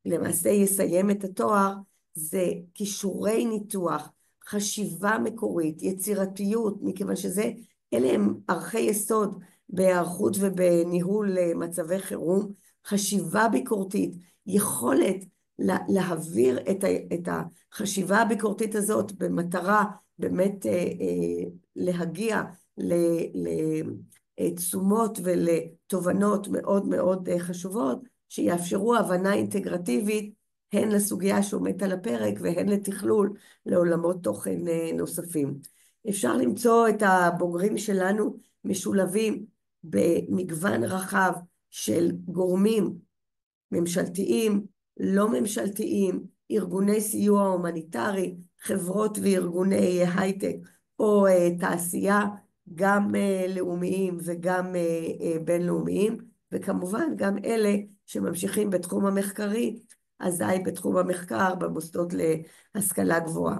למעשה יסיים את התואר, זה כישורי ניתוח, חשיבה מקורית, יצירתיות, מכיוון אלה הם ערכי יסוד בהיערכות ובניהול מצבי חירום, חשיבה ביקורתית, יכולת להעביר את החשיבה הביקורתית הזאת במטרה באמת להגיע לתשומות ולתובנות מאוד מאוד חשובות, שיאפשרו הבנה אינטגרטיבית הן לסוגיה שעומדת על הפרק והן לתכלול לעולמות תוכן נוספים. אפשר למצוא את הבוגרים שלנו משולבים במגוון רחב של גורמים ממשלתיים, לא ממשלתיים, ארגוני סיוע הומניטרי, חברות וארגוני הייטק או תעשייה, גם לאומיים וגם בינלאומיים, וכמובן גם אלה שממשיכים בתחום המחקרי, אזי בתחום המחקר במוסדות להשכלה גבוהה.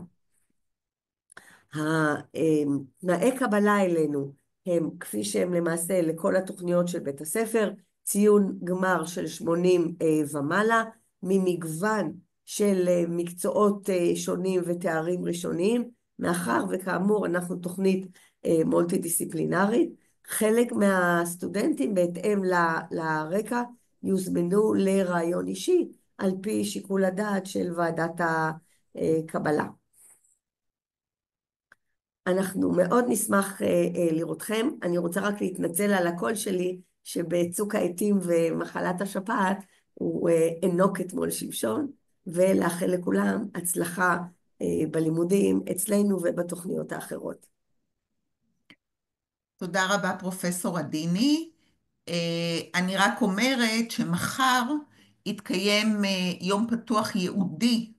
התנאי קבלה אלינו הם כפי שהם למעשה לכל התוכניות של בית הספר, ציון גמר של 80 ומעלה, ממגוון של מקצועות שונים ותארים ראשוניים, מאחר וכאמור אנחנו תוכנית מולטי דיסציפלינרית, חלק מהסטודנטים בהתאם לרקע יוזמנו לרעיון אישי, על פי שיקול הדעת של ועדת הקבלה. אנחנו מאוד נשמח לראותכם. אני רוצה רק להתנצל על הקול שלי, שבצוק העתים ומחלת השפעת הוא ענוק אתמול שלשום, ולאחל לכולם הצלחה בלימודים אצלנו ובתוכניות האחרות. תודה רבה פרופסור עדיני. אני רק אומרת שמחר יתקיים יום פתוח ייעודי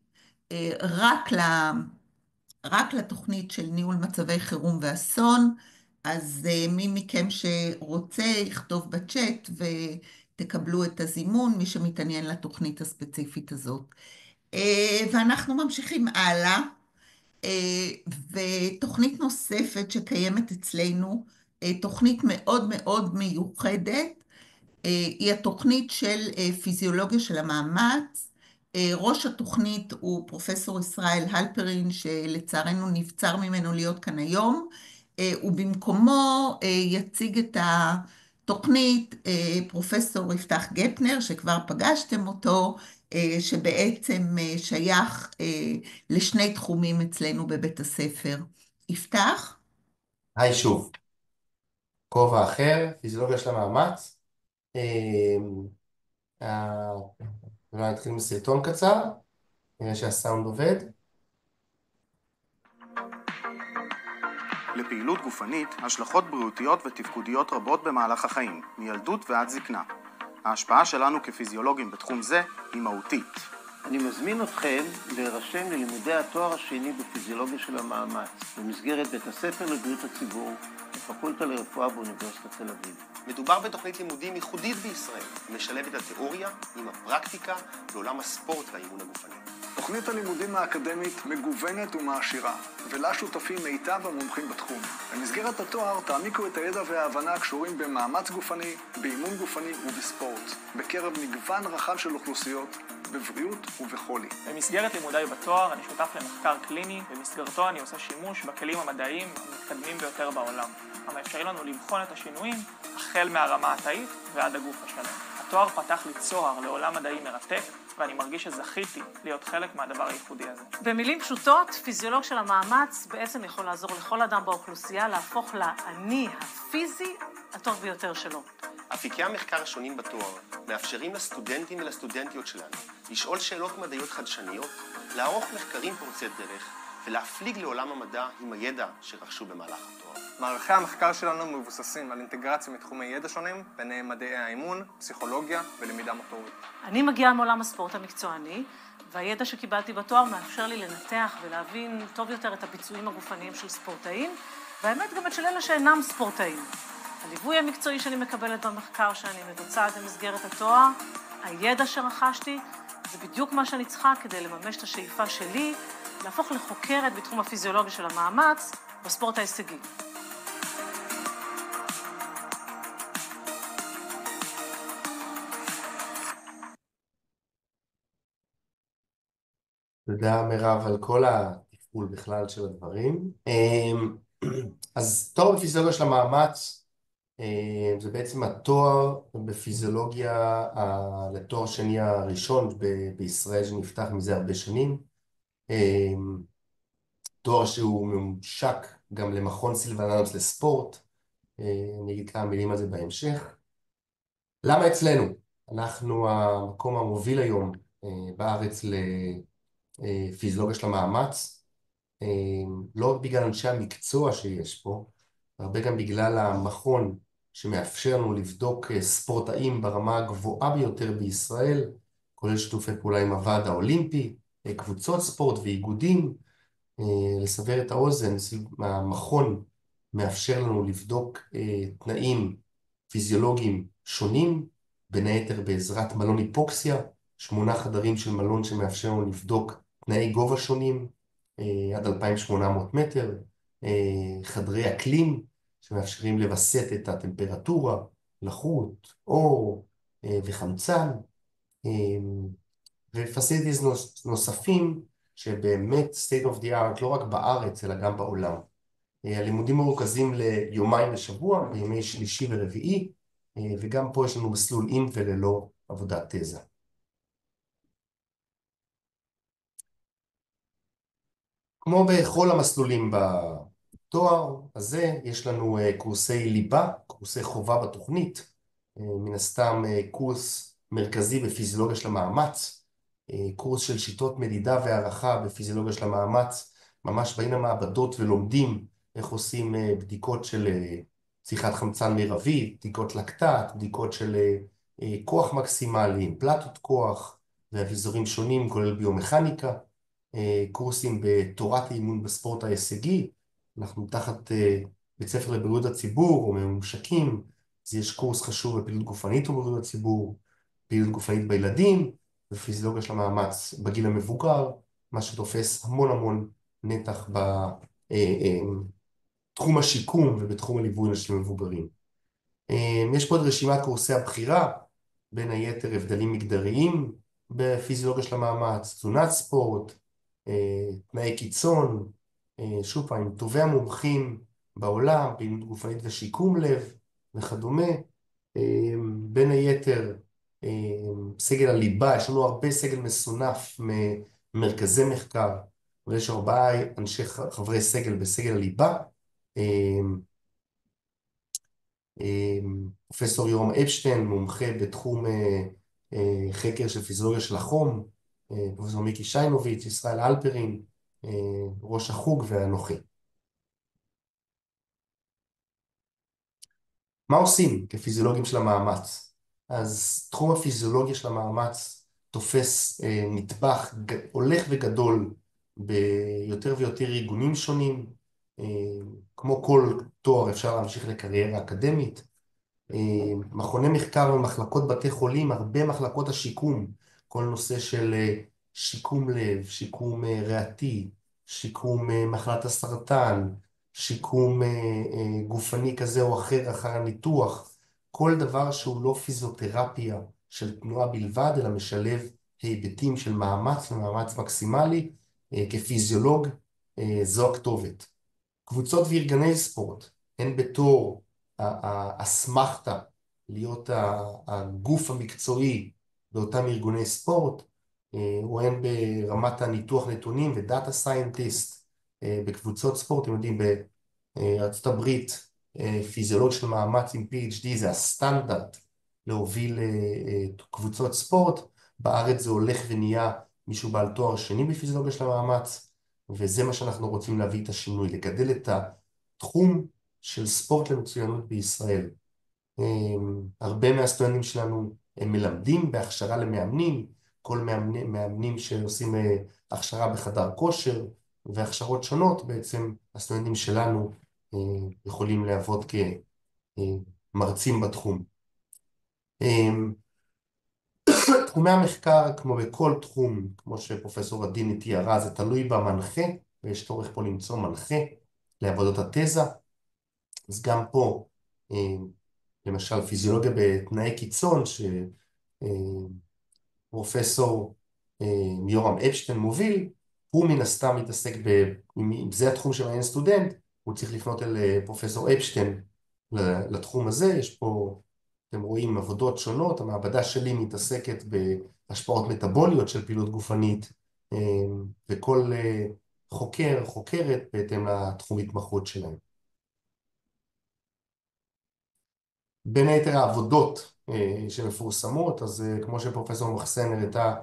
רק לתוכנית של ניהול מצבי חירום ואסון, אז מי מכם שרוצה יכתוב בצ'אט ותקבלו את הזימון, מי שמתעניין לתוכנית הספציפית הזאת. ואנחנו ממשיכים הלאה, ותוכנית נוספת שקיימת אצלנו, תוכנית מאוד מאוד מיוחדת, היא התוכנית של פיזיולוגיה של המאמץ. ראש התוכנית הוא פרופסור ישראל הלפרין, שלצערנו נבצר ממנו להיות כאן היום, ובמקומו יציג את התוכנית פרופסור יפתח גפנר, שכבר פגשתם אותו, שבעצם שייך לשני תחומים אצלנו בבית הספר. יפתח? היי שוב. כובע אחר, פיזיולוגיה של המאמץ. אולי נתחיל מסרטון קצר, נראה שהסאונד עובד. לפעילות גופנית, השלכות בריאותיות ותפקודיות רבות במהלך החיים, מילדות ועד זקנה. ההשפעה שלנו כפיזיולוגים בתחום זה היא מהותית. אני מזמין אתכם להירשם ללימודי התואר השני בפיזיולוגיה של המאמץ, במסגרת בית הספר לבריאות הציבור, בפקולטה לרפואה באוניברסיטת תל אביב. מדובר בתוכנית לימודים ייחודית בישראל, משלבת את התיאוריה עם הפרקטיקה בעולם הספורט והאימון הגופני. תוכנית הלימודים האקדמית מגוונת ומעשירה, ולה שותפים מיטב המומחים בתחום. במסגרת התואר תעמיקו את הידע וההבנה הקשורים במאמץ גופני, באימון גופני ובספורט, בקרב מגוון רחב של אוכלוסיות, בבריאות ובחולי. במסגרת לימודיי בתואר אני שותף למחקר קליני, במסגרתו אני עושה שימוש בכלים המדעיים המתקדמים ביותר בעולם, המאפשרים לנו לבחון את השינויים החל מהרמה התאית ועד הגוף השלם. התואר פתח לי צוהר לעולם מדעי מרתק, ואני מרגיש שזכיתי להיות חלק מהדבר הייחודי הזה. במילים פשוטות, פיזיולוג של המאמץ בעצם יכול לעזור לכל אדם באוכלוסייה להפוך לאני הפיזי הטוב ביותר שלו. אפיקי המחקר השונים בתואר מאפשרים לסטודנטים ולסטודנטיות שלנו לשאול שאלות מדעיות חדשניות, לערוך מחקרים פורצי דרך ולהפליג לעולם המדע עם הידע שרכשו במהלך התואר. מערכי המחקר שלנו מבוססים על אינטגרציה מתחומי ידע שונים, ביניהם מדעי האימון, פסיכולוגיה ולמידה מוטורית. אני מגיעה מעולם הספורט המקצועני, והידע שקיבלתי בתואר מאפשר לי לנתח ולהבין טוב יותר את הביצועים הגופניים של ספורטאים, והאמת גם את של אלה שאינם ספורטאים. הליווי המקצועי שאני מקבלת במחקר שאני מבצעת במסגרת התואר, הידע שרכשתי, זה בדיוק מה שאני צריכה כדי לממש את השאיפה שלי, להפוך לחוקרת בתחום הפיזיולוגיה של המאמץ בספורט ההישגי. תודה מירב על כל התפעול בכלל של הדברים. אז תואר בפיזיולוגיה של המאמץ, זה בעצם התואר בפיזיולוגיה לתואר שני הראשון בישראל שנפתח מזה הרבה שנים. תואר שהוא ממושק גם למכון סילבנוס לספורט. אני אגיד כמה מילים על זה בהמשך. למה אצלנו? אנחנו המקום המוביל היום בארץ לפיזיולוגיה של המאמץ, לא רק בגלל אנשי המקצוע שיש פה, הרבה גם בגלל המכון שמאפשר לנו לבדוק ספורטאים ברמה הגבוהה ביותר בישראל, כולל שיתופי פעולה עם הוועד האולימפי, קבוצות ספורט ואיגודים. לסבר את האוזן, המכון מאפשר לנו לבדוק תנאים פיזיולוגיים שונים, בין היתר בעזרת מלון היפוקסיה, 8 חדרים של מלון שמאפשר לנו לבדוק תנאי גובה שונים, עד 2,800 מטר, חדרי אקלים שמאפשרים לווסת את הטמפרטורה, לחות, אור וחמצן, ופסיליטיז נוספים שבאמת state of the art לא רק בארץ אלא גם בעולם. הלימודים מרוכזים ליומיים בשבוע, בימי שלישי ורביעי, וגם פה יש לנו מסלול עם וללא עבודת תזה. כמו בכל המסלולים בתואר הזה, יש לנו קורסי ליבה, קורסי חובה בתוכנית, מן הסתם קורס מרכזי בפיזיולוגיה של המאמץ, קורס של שיטות מדידה והערכה בפיזיולוגיה של המאמץ, ממש באים למעבדות ולומדים איך עושים בדיקות של צריכת חמצן מרבי, בדיקות לקטט, בדיקות של כוח מקסימלי, פלטות כוח ואביזורים שונים, כולל ביומכניקה, קורסים בתורת האימון בספורט ההישגי, אנחנו תחת בית ספר לבריאות הציבור או ממושקים, אז יש קורס חשוב בפעילות גופנית ובריאות הציבור, פעילות גופנית בילדים, ופיזיולוגיה של המאמץ בגיל המבוגר, מה שתופס המון המון נתח בתחום השיקום ובתחום הליווי אנשים מבוגרים. יש פה עוד רשימת קורסי הבחירה, בין היתר הבדלים מגדריים בפיזיולוגיה של המאמץ, תזונת ספורט, תנאי קיצון, שוב פעם, טובי המומחים בעולם, פעילות גופנית ושיקום לב וכדומה. בין היתר סגל הליבה, יש לנו הרבה סגל מסונף ממרכזי מחקר, ויש 4 חברי סגל בסגל הליבה. פרופסור יורם אפשטיין, מומחה בתחום חקר של פיזיולוגיה של החום, פרופסור מיקי שיינוביץ', ישראל אלפרין, ראש החוג ואנוכי. מה עושים כפיזיולוגים של המאמץ? אז תחום הפיזיולוגיה של המאמץ תופס נדבך הולך וגדול ביותר ויותר ארגונים שונים. כמו כל תואר אפשר להמשיך לקריירה אקדמית. מכוני מחקר ומחלקות בתי חולים, הרבה מחלקות השיקום, כל נושא של שיקום לב, שיקום ריאתי, שיקום מחלת הסרטן, שיקום גופני כזה או אחר אחר הניתוח, כל דבר שהוא לא פיזיותרפיה של תנועה בלבד, אלא משלב היבטים של מאמץ ומאמץ מקסימלי, כפיזיולוג זו הכתובת. קבוצות וארגני ספורט, הן בתור האסמכתה להיות הגוף המקצועי באותם ארגוני ספורט, או הן ברמת הניתוח נתונים ודאטה סיינטיסט בקבוצות ספורט. אתם יודעים, בארצות הברית פיזיולוג של מאמץ עם PhD זה הסטנדרט להוביל קבוצות ספורט. בארץ זה הולך ונהיה מישהו בעל תואר שני בפיזיולוגיה של המאמץ, וזה מה שאנחנו רוצים להביא את השינוי, לגדל את התחום של ספורט למצוינות בישראל. הרבה מהסטודנטים שלנו הם מלמדים בהכשרה למאמנים, כל מאמנים שעושים הכשרה בחדר כושר והכשרות שונות, בעצם הסטודנטים שלנו יכולים לעבוד מרצים בתחום. תחומי המחקר, כמו בכל תחום, כמו שפרופסור עדיני תיארה, זה תלוי במנחה, ויש צורך פה למצוא מנחה לעבודות התזה. אז גם פה, למשל פיזיולוגיה בתנאי קיצון, שפרופסור יורם אפשטיין מוביל, הוא מן הסתם מתעסק אם זה התחום שמעניין סטודנט, הוא צריך לפנות אל פרופסור אפשטיין לתחום הזה. יש פה, אתם רואים, עבודות שונות. המעבדה שלי מתעסקת בהשפעות מטאבוליות של פעילות גופנית, וכל חוקר, חוקרת, בהתאם לתחום התמחות שלהם. בין היתר העבודות שמפורסמות, אז כמו שפרופסור מחסן הראתה,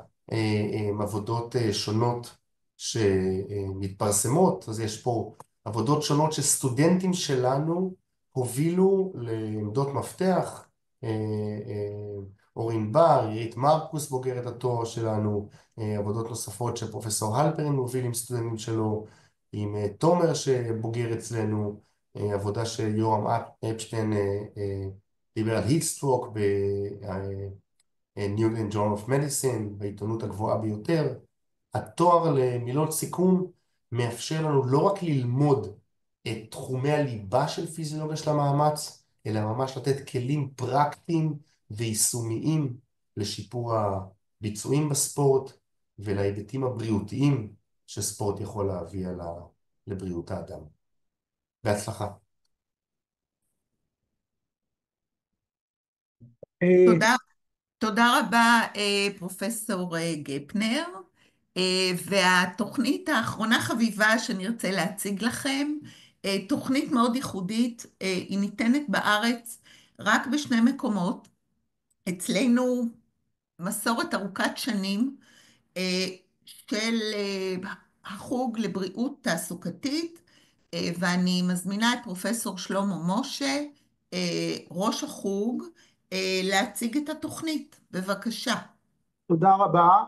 עבודות שונות שמתפרסמות, אז יש פה עבודות שונות שסטודנטים שלנו הובילו לעמדות מפתח. אורין בר, עירית מרקוס בוגרת התואר שלנו, עבודות נוספות שפרופסור הלפרין מוביל עם סטודנטים שלו, עם תומר שבוגר אצלנו, עבודה שיורם אפשטיין דיבר על heat stroke ב-New England Journal of Medicine, בעיתונות הגבוהה ביותר. התואר למילות סיכום מאפשר לנו לא רק ללמוד את תחומי הליבה של פיזיולוגיה של המאמץ, אלא ממש לתת כלים פרקטיים ויישומיים לשיפור הביצועים בספורט ולהיבטים הבריאותיים שספורט יכול להביא לבריאות האדם. בהצלחה. תודה רבה פרופסור גפנר. והתוכנית האחרונה חביבה שנרצה להציג לכם, תוכנית מאוד ייחודית, היא ניתנת בארץ רק בשני מקומות. אצלנו מסורת ארוכת שנים של החוג לבריאות תעסוקתית, ואני מזמינה את פרופסור שלמה משה, ראש החוג, להציג את התוכנית. בבקשה. תודה רבה.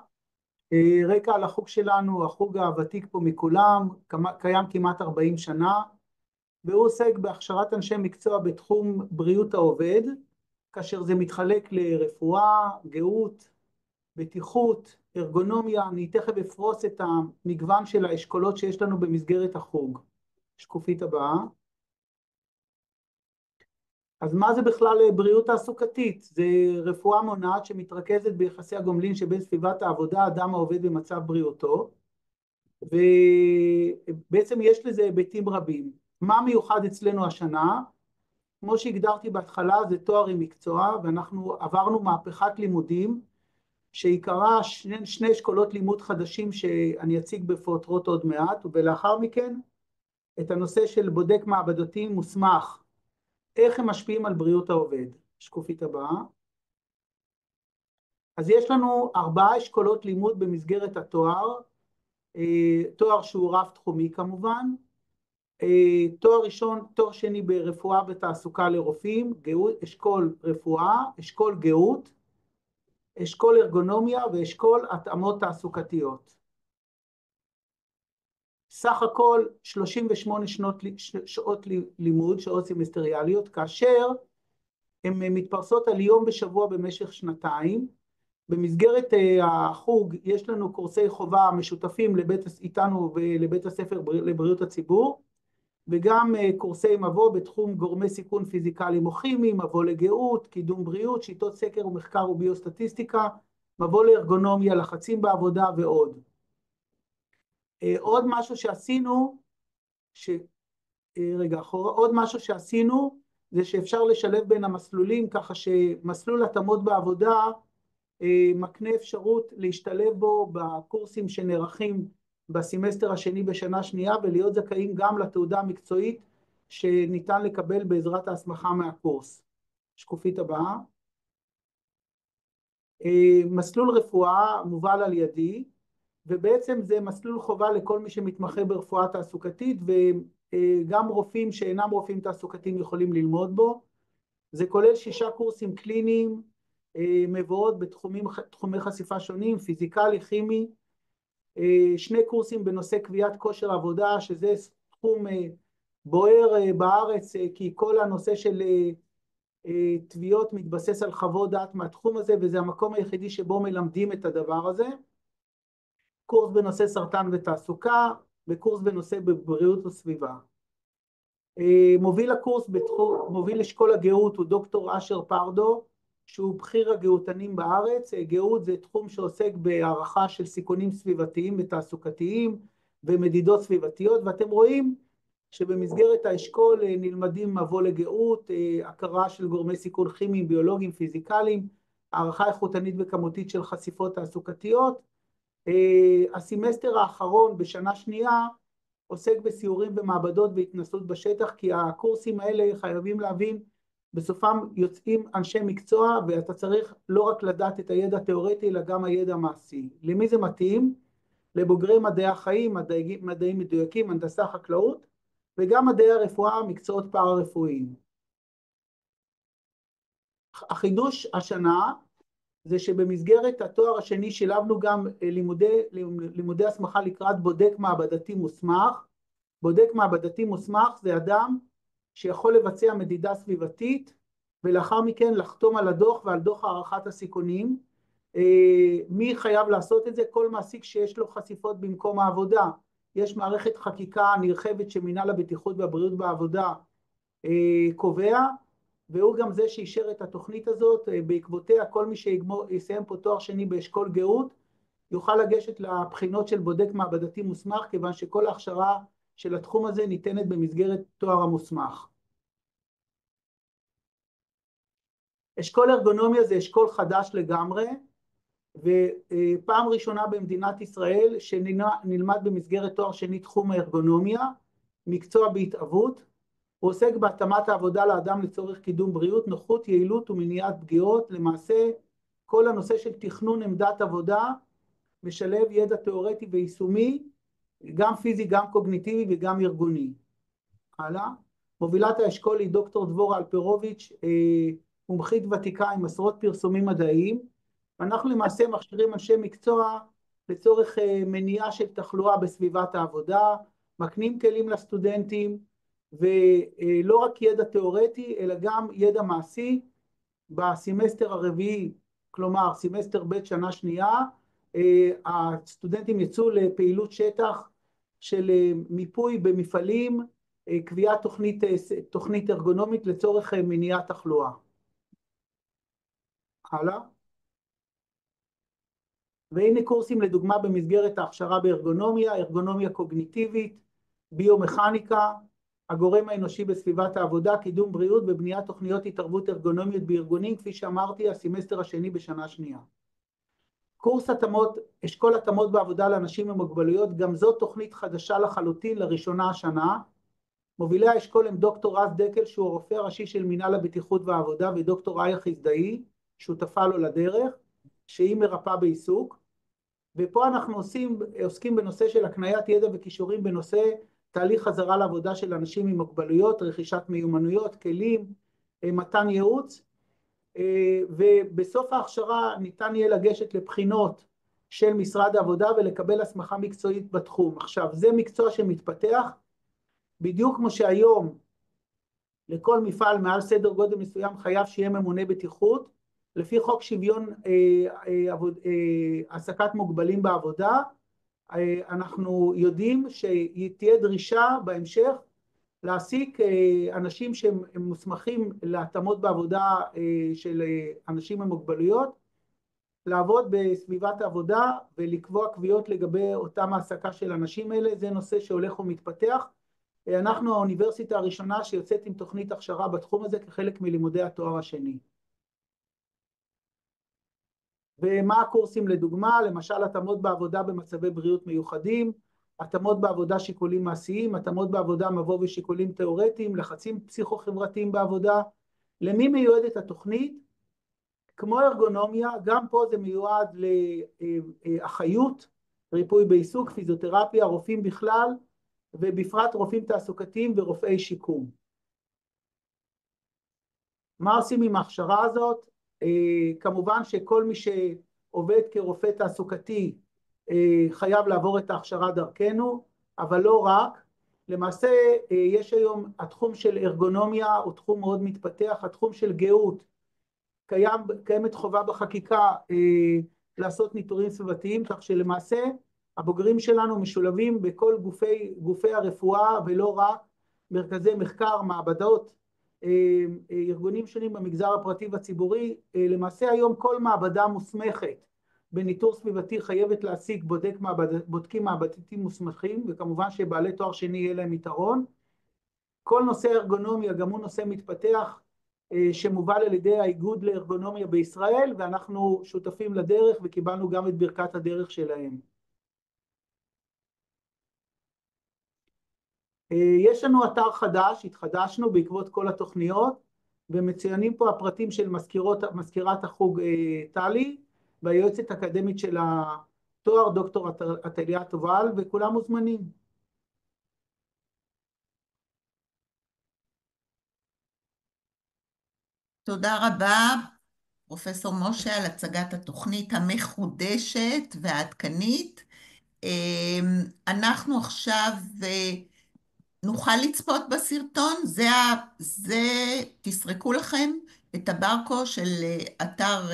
רקע על החוג שלנו, החוג הוותיק פה מכולם, קיים כמעט 40 שנה, והוא עוסק בהכשרת אנשי מקצוע בתחום בריאות העובד, כאשר זה מתחלק לרפואה, גאות, בטיחות, ארגונומיה. אני תכף אפרוס את המגוון של האשכולות שיש לנו במסגרת החוג. שקופית הבאה. אז מה זה בכלל בריאות תעסוקתית? זה רפואה מונעת שמתרכזת ביחסי הגומלין שבין סביבת העבודה, האדם העובד במצב בריאותו, ובעצם יש לזה היבטים רבים. מה מיוחד אצלנו השנה? כמו שהגדרתי בהתחלה, זה תואר עם מקצוע, ואנחנו עברנו מהפכת לימודים, שעיקרה שני אשכולות לימוד חדשים שאני אציג בפרוטרוט עוד מעט, ולאחר מכן את הנושא של בודק מעבדתי מוסמך, איך הם משפיעים על בריאות העובד. שקופית הבאה. אז יש לנו 4 אשכולות לימוד במסגרת התואר, תואר שהוא רב תחומי כמובן, תואר ראשון, תואר שני ברפואה ותעסוקה לרופאים, אשכול רפואה, אשכול גאות, אשכול ארגונומיה ואשכול התאמות תעסוקתיות. סך הכל 38 שעות לימוד, שעות סמסטריאליות, כאשר הן מתפרסות על יום בשבוע במשך שנתיים. במסגרת החוג יש לנו קורסי חובה משותפים איתנו ולבית הספר לבריאות הציבור, וגם קורסי מבוא בתחום גורמי סיכון פיזיקליים או כימיים, מבוא לגאות, קידום בריאות, שיטות סקר ומחקר וביוסטטיסטיקה, מבוא לארגונומיה, לחצים בעבודה ועוד. עוד משהו שעשינו, זה שאפשר לשלב בין המסלולים, ככה שמסלול התאמות בעבודה מקנה אפשרות להשתלב בו בקורסים שנערכים בסמסטר השני בשנה שנייה, ולהיות זכאים גם לתעודה המקצועית שניתן לקבל בעזרת ההסמכה מהקורס. שקופית הבאה. מסלול רפואה מובל על ידי, ובעצם זה מסלול חובה לכל מי שמתמחה ברפואה תעסוקתית, וגם רופאים שאינם רופאים תעסוקתיים יכולים ללמוד בו. זה כולל 6 קורסים קליניים, מבואות בתחומי חשיפה שונים, פיזיקלי, כימי, 2 קורסים בנושא קביעת כושר עבודה, שזה תחום בוער בארץ, כי כל הנושא של תביעות מתבסס על חוות דעת מהתחום הזה, וזה המקום היחידי שבו מלמדים את הדבר הזה. קורס בנושא סרטן ותעסוקה, וקורס בנושא בבריאות וסביבה. מוביל אשכול הגאות הוא דוקטור אשר פרדו, שהוא בכיר הגאותנים בארץ. גאות זה תחום שעוסק בהערכה של סיכונים סביבתיים ותעסוקתיים ומדידות סביבתיות, ואתם רואים שבמסגרת האשכול נלמדים מבוא לגאות, הכרה של גורמי סיכון כימיים, ביולוגיים, פיזיקליים, הערכה איכותנית וכמותית של חשיפות תעסוקתיות. הסמסטר האחרון בשנה שנייה עוסק בסיורים במעבדות והתנסות בשטח, כי הקורסים האלה חייבים להבין, בסופם יוצאים אנשי מקצוע, ואתה צריך לא רק לדעת את הידע התיאורטי, אלא גם הידע המעשי. למי זה מתאים? לבוגרי מדעי החיים, מדעים מדויקים, הנדסה, חקלאות, וגם מדעי הרפואה, מקצועות פארה-רפואיים. החידוש השנה זה שבמסגרת התואר השני שילבנו גם לימודי הסמכה לקראת בודק מעבדתי מוסמך. בודק מעבדתי מוסמך זה אדם שיכול לבצע מדידה סביבתית, ולאחר מכן לחתום על הדוח ועל דוח הערכת הסיכונים. מי חייב לעשות את זה? כל מעסיק שיש לו חשיפות במקום העבודה. יש מערכת חקיקה נרחבת שמינהל הבטיחות והבריאות בעבודה קובע, והוא גם זה שאישר את התוכנית הזאת. בעקבותיה כל מי שיסיים פה תואר שני באשכול גאות יוכל לגשת לבחינות של בודק מעבדתי מוסמך, כיוון שכל ההכשרה של התחום הזה ניתנת במסגרת תואר המוסמך. אשכול ארגונומיה זה אשכול חדש לגמרי, ופעם ראשונה במדינת ישראל שנלמד במסגרת תואר שני תחום הארגונומיה, מקצוע בהתאבות. הוא עוסק בהתאמת העבודה לאדם לצורך קידום בריאות, נוחות, יעילות ומניעת פגיעות. למעשה כל הנושא של תכנון עמדת עבודה משלב ידע תיאורטי ויישומי, גם פיזי, גם קוגניטיבי וגם ארגוני. הלאה. מובילת האשכול היא דוקטור דבורה אלפרוביץ', מומחית ותיקה עם עשרות פרסומים מדעיים. אנחנו למעשה מכשירים אנשי מקצוע לצורך מניעה של תחלואה בסביבת העבודה, מקנים כלים לסטודנטים, ולא רק ידע תיאורטי, אלא גם ידע מעשי. בסמסטר הרביעי, כלומר סמסטר ב' שנה שנייה, הסטודנטים יצאו לפעילות שטח של מיפוי במפעלים, קביעת תוכנית ארגונומית לצורך מניעת תחלואה. הלאה. והנה קורסים לדוגמה במסגרת ההכשרה בארגונומיה, ארגונומיה קוגניטיבית, ביומכניקה, הגורם האנושי בסביבת העבודה, קידום בריאות ובניית תוכניות התערבות ארגונומיות בארגונים, כפי שאמרתי, הסמסטר השני בשנה שנייה. קורס התאמות, אשכול התאמות בעבודה לאנשים עם מוגבלויות, גם זאת תוכנית חדשה לחלוטין לראשונה השנה. מובילי האשכול הם דוקטור רז דקל, שהוא הרופא הראשי של מינהל הבטיחות והעבודה, ודוקטור איה חסדאי, שותפה לו לדרך, שהיא מרפאה בעיסוק. ופה אנחנו עוסקים בנושא של הקניית ידע וכישורים בנושא תהליך חזרה לעבודה של אנשים עם מוגבלויות, רכישת מיומנויות, כלים, מתן ייעוץ, ובסוף ההכשרה ניתן יהיה לגשת לבחינות של משרד העבודה ולקבל הסמכה מקצועית בתחום. עכשיו, זה מקצוע שמתפתח, בדיוק כמו שהיום לכל מפעל מעל סדר גודל מסוים חייב שיהיה ממונה בטיחות, לפי חוק שוויון העסקת מוגבלים בעבודה, אנחנו יודעים שתהיה דרישה בהמשך להעסיק אנשים שהם מוסמכים להתאמות בעבודה של אנשים עם מוגבלויות, לעבוד בסביבת העבודה ולקבוע קביעות לגבי אותם העסקה של אנשים אלה. זה נושא שהולך ומתפתח. אנחנו האוניברסיטה הראשונה שיוצאת עם תוכנית הכשרה בתחום הזה כחלק מלימודי התואר השני. ומה הקורסים לדוגמה? למשל התאמות בעבודה במצבי בריאות מיוחדים, התאמות בעבודה שיקולים מעשיים, התאמות בעבודה מבוא ושיקולים תיאורטיים, לחצים פסיכו-חברתיים בעבודה. למי מיועדת התוכנית? כמו ארגונומיה, גם פה זה מיועד לאחיות, ריפוי בעיסוק, פיזיותרפיה, רופאים בכלל, ובפרט רופאים תעסוקתיים ורופאי שיקום. מה עושים עם ההכשרה הזאת? כמובן שכל מי שעובד כרופא תעסוקתי חייב לעבור את ההכשרה דרכנו, אבל לא רק. למעשה יש היום, התחום של ארגונומיה הוא תחום מאוד מתפתח, התחום של גאות, קיימת חובה בחקיקה לעשות ניטורים סביבתיים, כך שלמעשה הבוגרים שלנו משולבים בכל גופי הרפואה ולא רק, מרכזי מחקר, מעבדות, ארגונים שונים במגזר הפרטי והציבורי. למעשה היום כל מעבדה מוסמכת בניטור סביבתי חייבת להשיג בודקים מעבדתיים מוסמכים, וכמובן שבעלי תואר שני יהיה להם יתרון. כל נושא ארגונומיה גם הוא נושא מתפתח, שמובל על ידי האיגוד לארגונומיה בישראל, ואנחנו שותפים לדרך וקיבלנו גם את ברכת הדרך שלהם. יש לנו אתר חדש, התחדשנו בעקבות כל התוכניות, ומצוינים פה הפרטים של מזכירת החוג טלי, והיועצת האקדמית של התואר דוקטור עתליה תובל, וכולם מוזמנים. תודה רבה, פרופסור משה, על הצגת התוכנית המחודשת והעדכנית. אנחנו עכשיו נוכל לצפות בסרטון, תסרקו לכם את הברקו של אתר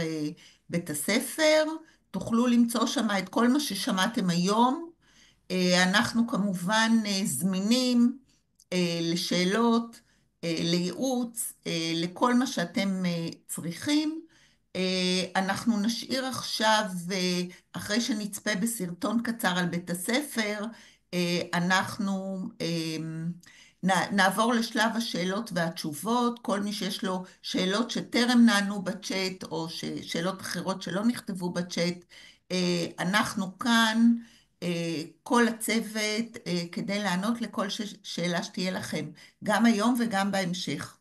בית הספר, תוכלו למצוא שם את כל מה ששמעתם היום. אנחנו כמובן זמינים לשאלות, לייעוץ, לכל מה שאתם צריכים. אנחנו נשאיר עכשיו, אחרי שנצפה בסרטון קצר על בית הספר, אנחנו נעבור לשלב השאלות והתשובות. כל מי שיש לו שאלות שטרם נענו בצ'אט, או שאלות אחרות שלא נכתבו בצ'אט, אנחנו כאן, כל הצוות, כדי לענות לכל שאלה שתהיה לכם, גם היום וגם בהמשך.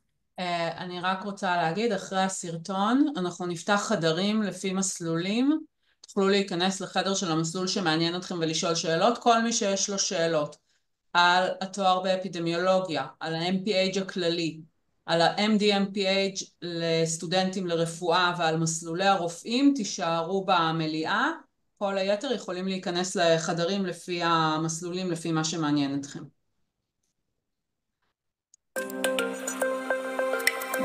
אני רק רוצה להגיד, אחרי הסרטון אנחנו נפתח חדרים לפי מסלולים, תוכלו להיכנס לחדר של המסלול שמעניין אתכם ולשאול שאלות, כל מי שיש לו שאלות על התואר באפידמיולוגיה, על ה-MPH הכללי, על ה-MD-MPH לסטודנטים לרפואה ועל מסלולי הרופאים, תישארו במליאה, כל היתר יכולים להיכנס לחדרים לפי המסלולים, לפי מה שמעניין אתכם.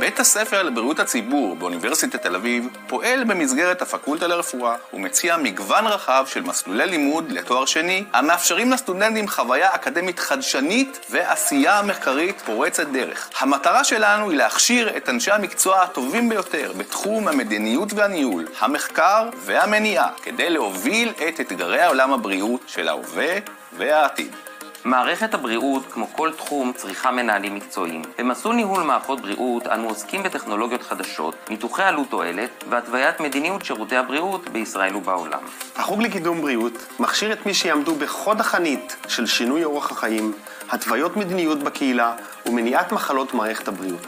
בית הספר לבריאות הציבור באוניברסיטת תל אביב פועל במסגרת הפקולטה לרפואה ומציע מגוון רחב של מסלולי לימוד לתואר שני המאפשרים לסטודנטים חוויה אקדמית חדשנית ועשייה מחקרית פורצת דרך. המטרה שלנו היא להכשיר את אנשי המקצוע הטובים ביותר בתחום המדיניות והניהול, המחקר והמניעה, כדי להוביל את אתגרי העולם הבריאות של ההווה והעתיד. מערכת הבריאות, כמו כל תחום, צריכה מנהלים מקצועיים. במסלול ניהול מערכות בריאות, אנו עוסקים בטכנולוגיות חדשות, ניתוחי עלות תועלת והתוויית מדיניות שירותי הבריאות בישראל ובעולם. החוג לקידום בריאות מכשיר את מי שיעמדו בחוד החנית של שינוי אורח החיים, התוויות מדיניות בקהילה ומניעת מחלות מערכת הבריאות.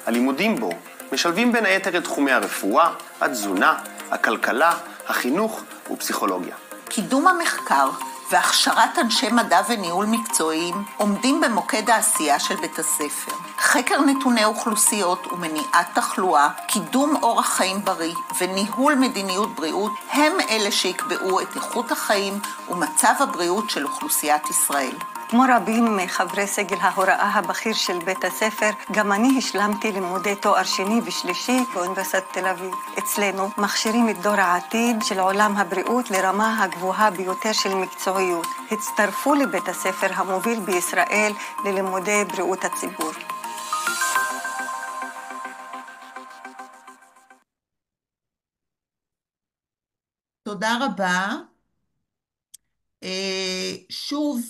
הלימודים בו משלבים בין היתר את תחומי הרפואה, התזונה, הכלכלה, החינוך ופסיכולוגיה. קידום המחקר והכשרת אנשי מדע וניהול מקצועיים עומדים במוקד העשייה של בית הספר. חקר נתוני אוכלוסיות ומניעת תחלואה, קידום אורח חיים בריא וניהול מדיניות בריאות הם אלה שיקבעו את איכות החיים ומצב הבריאות של אוכלוסיית ישראל. כמו רבים מחברי סגל ההוראה הבכיר של בית הספר, גם אני השלמתי לימודי תואר שני ושלישי באוניברסיטת תל אביב. אצלנו מכשירים את דור העתיד של עולם הבריאות לרמה הגבוהה ביותר של מקצועיות. הצטרפו לבית הספר המוביל בישראל ללימודי בריאות הציבור. תודה רבה. שוב,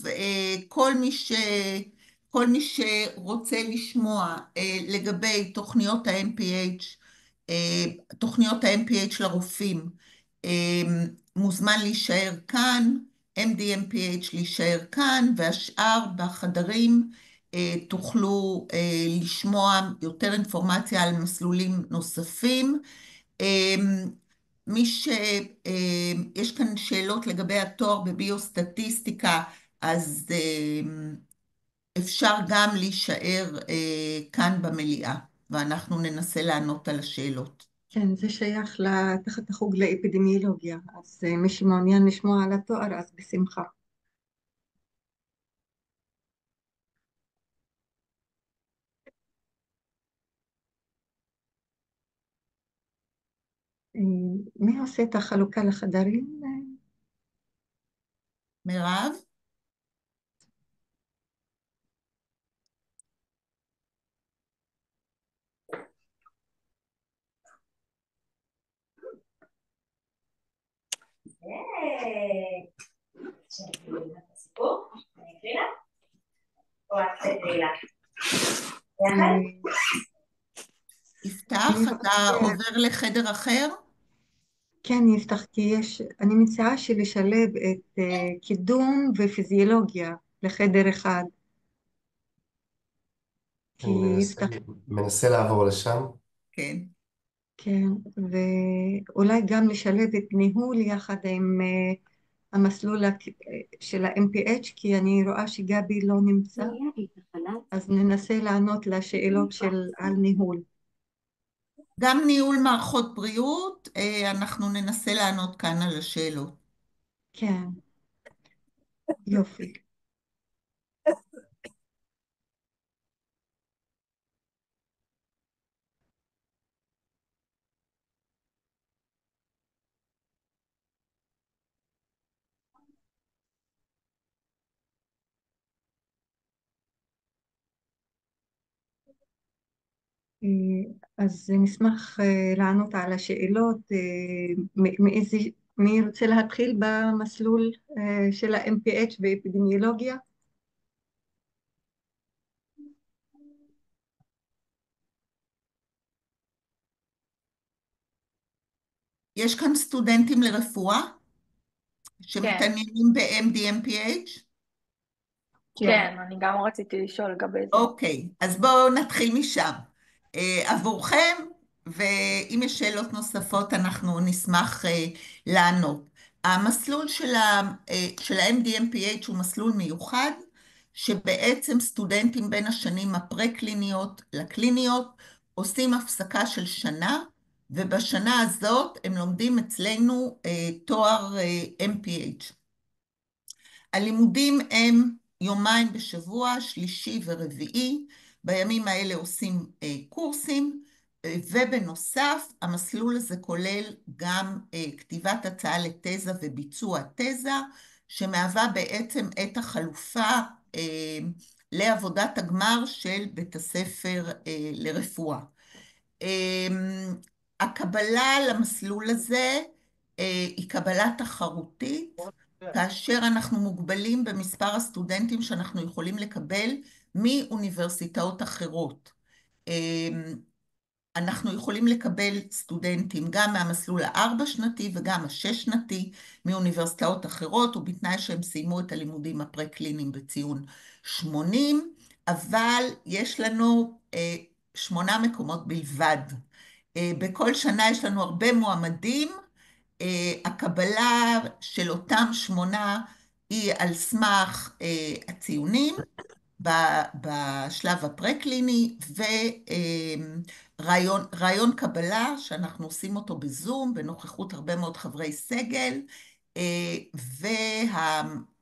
כל מי שרוצה לשמוע לגבי תוכניות ה-MPH לרופאים, מוזמן להישאר כאן, MD-MPH להישאר כאן, והשאר בחדרים תוכלו לשמוע יותר אינפורמציה על מסלולים נוספים. יש כאן שאלות לגבי התואר בביוסטטיסטיקה, אז אפשר גם להישאר כאן במליאה, ואנחנו ננסה לענות על השאלות. כן, זה שייך תחת החוג לאפידמיולוגיה, אז מי שמעוניין לשמוע על התואר, אז בשמחה. מי עושה את החלוקה לחדרים? מירב? יפתח, אתה עובר לחדר אחר? כן, יפתח, כי אני מציעה לשלב את קידום ופיזיולוגיה לחדר אחד. אני מנסה לעבור לשם. כן. כן, ואולי גם לשלב את ניהול יחד עם המסלול של ה-MPH, כי אני רואה שגבי לא נמצא, אז ננסה לענות לשאלות על ניהול. גם ניהול מערכות בריאות, אנחנו ננסה לענות כאן על השאלות. כן, יופי. אז נשמח לענות על השאלות. מי רוצה להתחיל במסלול של ה-MPH ואפידמיולוגיה? יש כאן סטודנטים לרפואה שמתעניינים ב-MD-MPH? כן, אני גם רציתי לשאול לגבי זה. אוקיי, אז בואו נתחיל משם. עבורכם, ואם יש שאלות נוספות אנחנו נשמח לענות. המסלול של ה-MD-MPH הוא מסלול מיוחד, שבעצם סטודנטים בין השנים הפרה-קליניות לקליניות עושים הפסקה של שנה, ובשנה הזאת הם לומדים אצלנו תואר MPH. הלימודים הם יומיים בשבוע, שלישי ורביעי, בימים האלה עושים קורסים, ובנוסף המסלול הזה כולל גם כתיבת הצעה לתזה וביצוע תזה, שמהווה בעצם את החלופה לעבודת הגמר של בית הספר לרפואה. הקבלה למסלול הזה היא קבלה תחרותית, כאשר אנחנו מוגבלים במספר הסטודנטים שאנחנו יכולים לקבל מאוניברסיטאות אחרות. אנחנו יכולים לקבל סטודנטים גם מהמסלול ה4-שנתי וגם ה6-שנתי מאוניברסיטאות אחרות, ובתנאי שהם סיימו את הלימודים הפרה-קליניים בציון 80, אבל יש לנו 8 מקומות בלבד. בכל שנה יש לנו הרבה מועמדים, הקבלה של אותם 8 היא על סמך הציונים בשלב הפרה-קליני, ורעיון קבלה שאנחנו עושים אותו בזום, בנוכחות הרבה מאוד חברי סגל,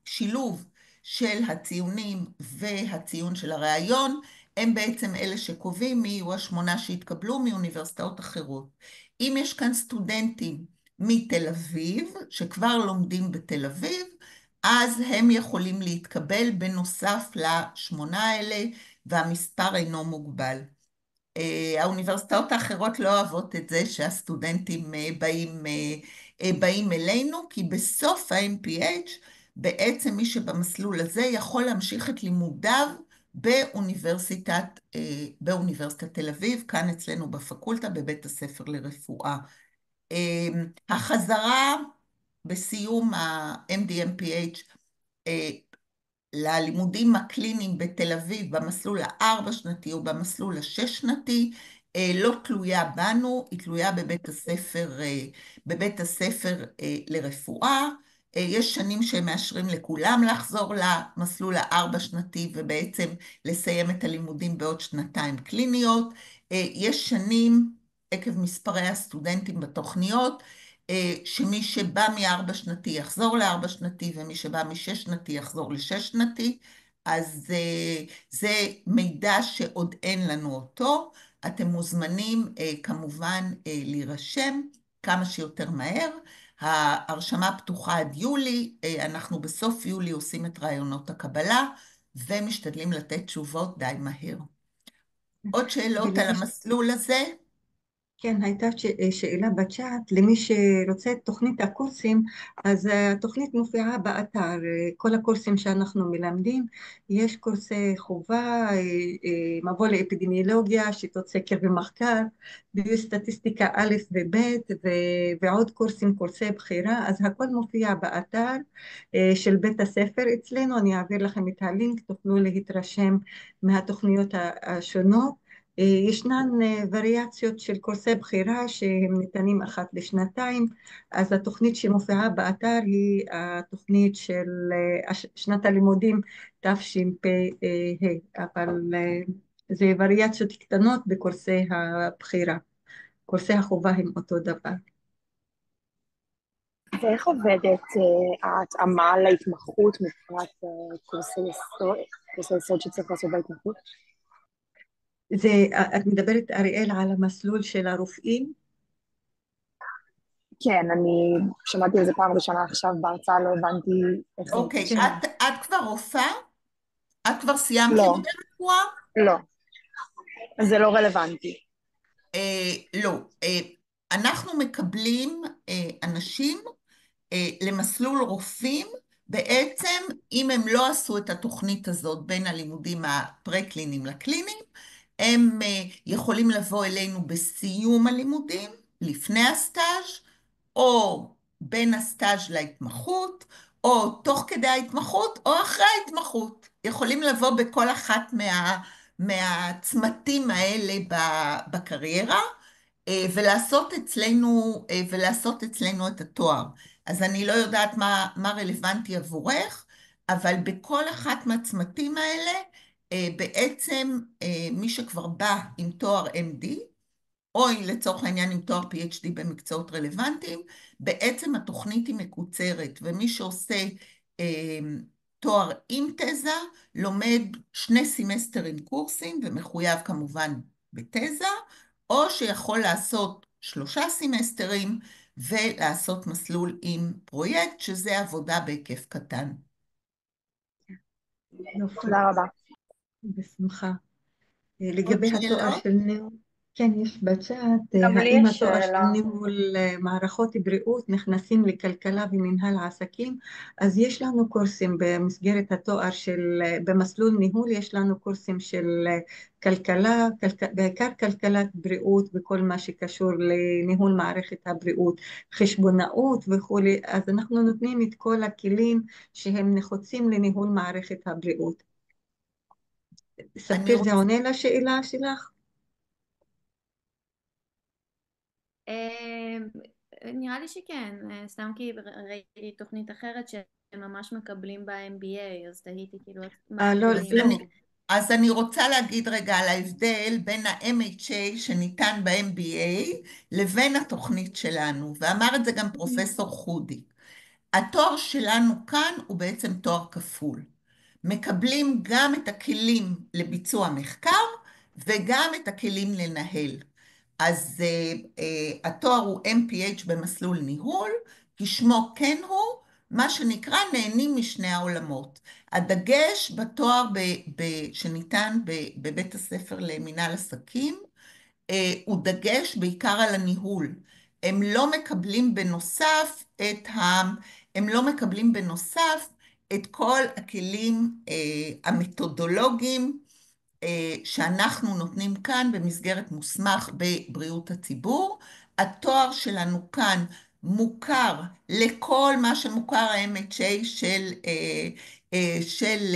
והשילוב של הציונים והציון של הרעיון, הם בעצם אלה שקובעים מי יהיו 8 שהתקבלו מאוניברסיטאות אחרות. אם יש כאן סטודנטים מתל אביב, שכבר לומדים בתל אביב, אז הם יכולים להתקבל בנוסף ל8 האלה, והמספר אינו מוגבל. האוניברסיטאות האחרות לא אוהבות את זה שהסטודנטים באים אלינו, כי בסוף ה-MPH, בעצם מי שבמסלול הזה יכול להמשיך את לימודיו באוניברסיטת תל אביב, כאן אצלנו בפקולטה, בבית הספר לרפואה. החזרה בסיום ה-MD-MPH ללימודים הקליניים בתל אביב במסלול ה4-שנתי או במסלול ה6-שנתי לא תלויה בנו, היא תלויה בבית הספר לרפואה. יש שנים שהם מאשרים לכולם לחזור למסלול ה4-שנתי ובעצם לסיים את הלימודים בעוד 2 קליניות. יש שנים, עקב מספרי הסטודנטים בתוכניות, שמי שבא מ4-שנתי יחזור ל4-שנתי, ומי שבא מ6-שנתי יחזור ל6-שנתי, אז זה מידע שעוד אין לנו אותו. אתם מוזמנים כמובן להירשם. כמה שיותר מהר. ההרשמה פתוחה עד יולי, אנחנו בסוף יולי עושים את רעיונות הקבלה, ומשתדלים לתת תשובות די מהר. עוד שאלות על המסלול הזה? כן, הייתה שאלה בצ'אט, למי שרוצה את תוכנית הקורסים, אז התוכנית מופיעה באתר, כל הקורסים שאנחנו מלמדים, יש קורסי חובה, מבוא לאפידמיולוגיה, שיטות סקר ומחקר, ביוסטטיסטיקה א' וב' ועוד קורסים, קורסי בחירה, אז הכל מופיע באתר של בית הספר אצלנו, אני אעביר לכם את הלינק, תוכלו להתרשם מהתוכניות השונות. ישנן וריאציות של קורסי בחירה שהם ניתנים אחת לשנתיים, אז התוכנית שמופיעה באתר היא התוכנית של שנת הלימודים תשפ"ה, אבל זה וריאציות קטנות בקורסי הבחירה. קורסי החובה הם אותו דבר. ואיך עובדת ההתאמה להתמחות מבחינת קורסי יסוד שצריך לעשות בהתמחות? את מדברת, אריאל, על המסלול של הרופאים? כן, אני שמעתי על זה פעם ראשונה עכשיו בהרצאה, לא הבנתי איך זה. אוקיי, את כבר רופאה? את כבר סיימת לימודי רפואה? לא. זה לא רלוונטי. לא. אנחנו מקבלים אנשים למסלול רופאים, בעצם אם הם לא עשו את התוכנית הזאת בין הלימודים הפרה-קליניים לקליניים, הם יכולים לבוא אלינו בסיום הלימודים, לפני הסטאז' או בין הסטאז' להתמחות, או תוך כדי ההתמחות, או אחרי ההתמחות. יכולים לבוא בכל אחת מהצמתים האלה בקריירה, ולעשות אצלנו את התואר. אז אני לא יודעת מה רלוונטי עבורך, אבל בכל אחת מהצמתים האלה, בעצם מי שכבר בא עם תואר MD, או לצורך העניין עם תואר PhD במקצועות רלוונטיים, בעצם התוכנית היא מקוצרת, ומי שעושה תואר עם תזה, לומד 2 סמסטרים קורסים, ומחויב כמובן בתזה, או שיכול לעשות 3 סמסטרים, ולעשות מסלול עם פרויקט, שזה עבודה בהיקף קטן. תודה רבה. בשמחה. לגבי התואר של ניהול, כן, יש בצ'אט, גם לי האם יש התואר של שאלה. ניהול מערכות בריאות נכנסים לכלכלה ומנהל העסקים, אז יש לנו קורסים במסגרת התואר במסלול ניהול, יש לנו קורסים של כלכלה, בעיקר כלכלת בריאות וכל מה שקשור לניהול מערכת הבריאות, חשבונאות וכו', אז אנחנו נותנים את כל הכלים שהם נחוצים לניהול מערכת הבריאות. ספיר, זה עונה לשאלה שלך? נראה לי שכן, סתם כי ראיתי תוכנית אחרת שממש מקבלים ב-MBA, אז תהיתי כאילו מה ההבדלים. אז אני רוצה להגיד רגע על ההבדל בין ה-MHA שניתן ב-MBA לבין התוכנית שלנו, ואמר את זה גם פרופסור חודי. התואר שלנו כאן הוא בעצם תואר כפול. מקבלים גם את הכלים לביצוע מחקר וגם את הכלים לנהל. אז התואר הוא MPH במסלול ניהול, כשמו כן הוא, מה שנקרא נהנים משני העולמות. הדגש בתואר שניתן בבית הספר למנהל עסקים, הוא דגש בעיקר על הניהול. הם לא מקבלים בנוסף את כל הכלים המתודולוגיים שאנחנו נותנים כאן במסגרת מוסמך בבריאות הציבור. התואר שלנו כאן מוכר לכל מה שמוכר ה-MHA של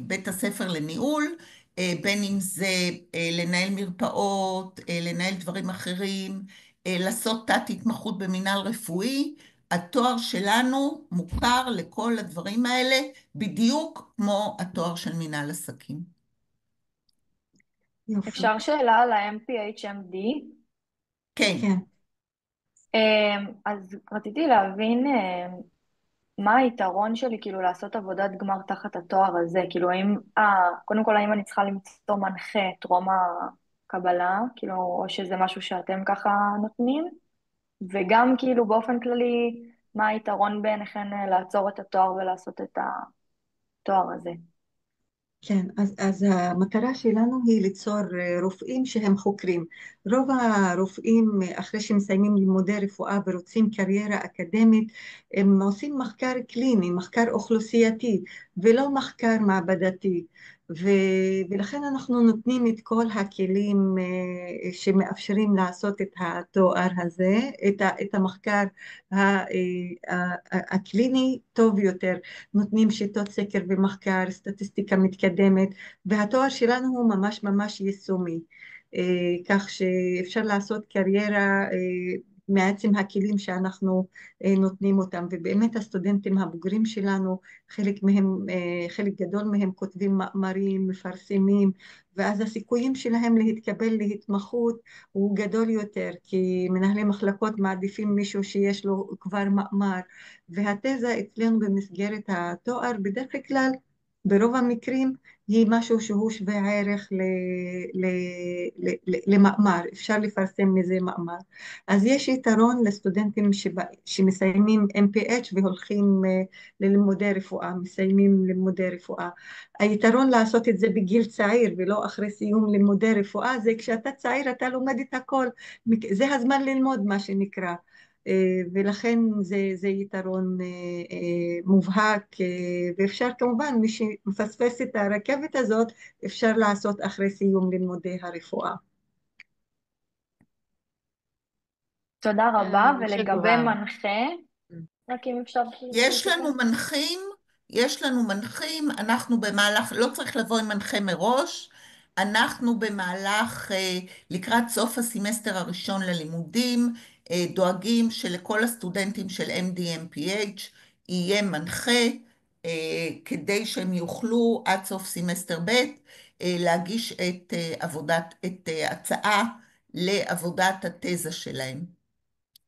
בית הספר לניהול, בין אם זה לנהל מרפאות, לנהל דברים אחרים, לעשות תת התמחות במנהל רפואי. התואר שלנו מוכר לכל הדברים האלה, בדיוק כמו התואר של מנהל עסקים. אפשר שאלה על ה-MPHMD? כן. אז רציתי להבין מה היתרון שלי כאילו לעשות עבודת גמר תחת התואר הזה, כאילו קודם כל האם אני צריכה למצוא מנחה טרום הקבלה, כאילו, או שזה משהו שאתם ככה נותנים? וגם כאילו באופן כללי, מה היתרון בעיניכן לעצור את התואר ולעשות את התואר הזה? כן, אז המטרה שלנו היא ליצור רופאים שהם חוקרים. רוב הרופאים, אחרי שמסיימים לימודי רפואה ורוצים קריירה אקדמית, הם עושים מחקר קליני, מחקר אוכלוסייתי, ולא מחקר מעבדתי. ולכן אנחנו נותנים את כל הכלים שמאפשרים לעשות את התואר הזה, את המחקר הקליני טוב יותר. נותנים שיטות סקר ומחקר, סטטיסטיקה מתקדמת, והתואר שלנו הוא ממש ממש יישומי, כך שאפשר לעשות קריירה מעצם הכלים שאנחנו נותנים אותם, ובאמת הסטודנטים הבוגרים שלנו, חלק גדול מהם כותבים מאמרים, מפרסמים, ואז הסיכויים שלהם להתקבל להתמחות הוא גדול יותר, כי מנהלי מחלקות מעדיפים מישהו שיש לו כבר מאמר, והתזה אצלנו במסגרת התואר בדרך כלל, ברוב המקרים, היא משהו שהוא שווה ערך למאמר, אפשר לפרסם מזה מאמר. אז יש יתרון לסטודנטים שמסיימים MPH והולכים ללימודי רפואה, מסיימים לימודי רפואה. היתרון לעשות את זה בגיל צעיר ולא אחרי סיום לימודי רפואה, זה כשאתה צעיר אתה לומד את הכל, זה הזמן ללמוד מה שנקרא. ולכן זה יתרון מובהק, ואפשר כמובן, מי שמפספס את הרכבת הזאת, אפשר לעשות אחרי סיום לימודי הרפואה. תודה רבה, ולגבי מנחה, רק אם אפשר... יש לנו מנחים, אנחנו במהלך, לא צריך לבוא עם מנחה מראש, אנחנו במהלך, לקראת סוף הסמסטר הראשון ללימודים, דואגים שלכל הסטודנטים של MD-MPH יהיה מנחה, כדי שהם יוכלו עד סוף סמסטר ב' להגיש את הצעה לעבודת התזה שלהם.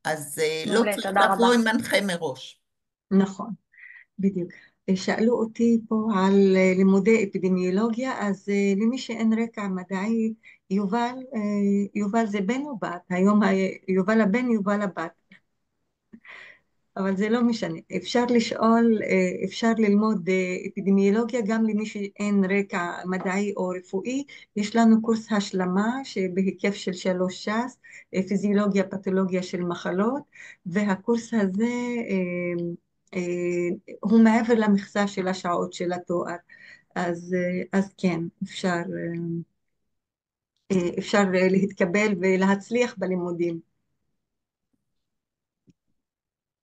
אז לא צריך לבוא עם מנחה מראש. נכון, בדיוק. שאלו אותי פה על לימודי אפידמיולוגיה, אז למי שאין רקע מדעי, יובל זה בן או בת? היום יובל הבן, יובל הבת. אבל זה לא משנה. אפשר לשאול, אפשר ללמוד אפידמיולוגיה גם למי שאין רקע מדעי או רפואי. יש לנו קורס השלמה שבהיקף של 3 ש"ס, פיזיולוגיה, פתולוגיה של מחלות, והקורס הזה הוא מעבר למכסה של השעות של התואר. אז כן, אפשר להתקבל ולהצליח בלימודים.